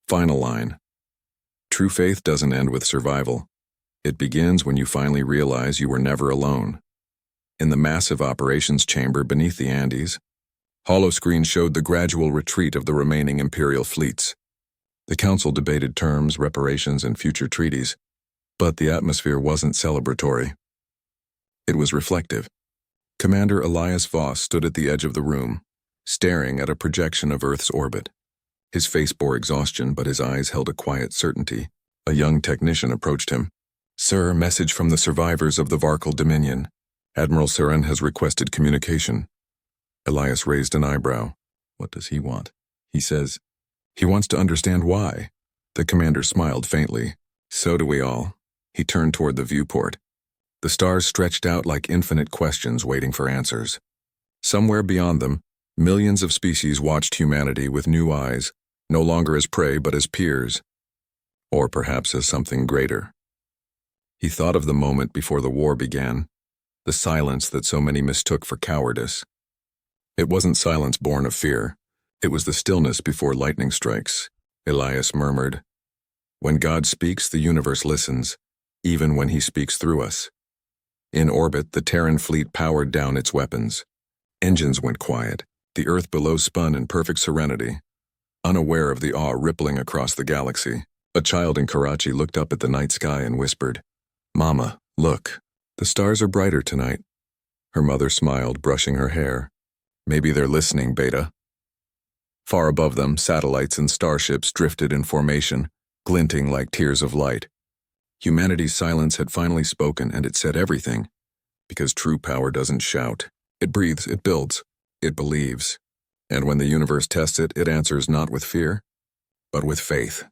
Speaker 1: Final line. True faith doesn't end with survival. It begins when you finally realize you were never alone. In the massive operations chamber beneath the Andes, holoscreens showed the gradual retreat of the remaining Imperial fleets. The Council debated terms, reparations, and future treaties, but the atmosphere wasn't celebratory. It was reflective. Commander Elias Voss stood at the edge of the room, staring at a projection of Earth's orbit. His face bore exhaustion, but his eyes held a quiet certainty. A young technician approached him. "Sir, message from the survivors of the Varkal Dominion. Admiral Saren has requested communication." Elias raised an eyebrow. "What does he want?" "He says he wants to understand why." The commander smiled faintly. "So do we all." He turned toward the viewport. The stars stretched out like infinite questions waiting for answers. Somewhere beyond them, millions of species watched humanity with new eyes, no longer as prey but as peers. Or perhaps as something greater. He thought of the moment before the war began, the silence that so many mistook for cowardice. It wasn't silence born of fear. It was the stillness before lightning strikes. Elias murmured, "When God speaks, the universe listens, even when he speaks through us." In orbit, the Terran fleet powered down its weapons. Engines went quiet. The Earth below spun in perfect serenity, unaware of the awe rippling across the galaxy. A child in Karachi looked up at the night sky and whispered, "Mama, look, the stars are brighter tonight." Her mother smiled, brushing her hair. "Maybe they're listening, Beta." Far above them, satellites and starships drifted in formation, glinting like tears of light. Humanity's silence had finally spoken, and it said everything. Because true power doesn't shout. It breathes, it builds, it believes. And when the universe tests it, it answers not with fear, but with faith.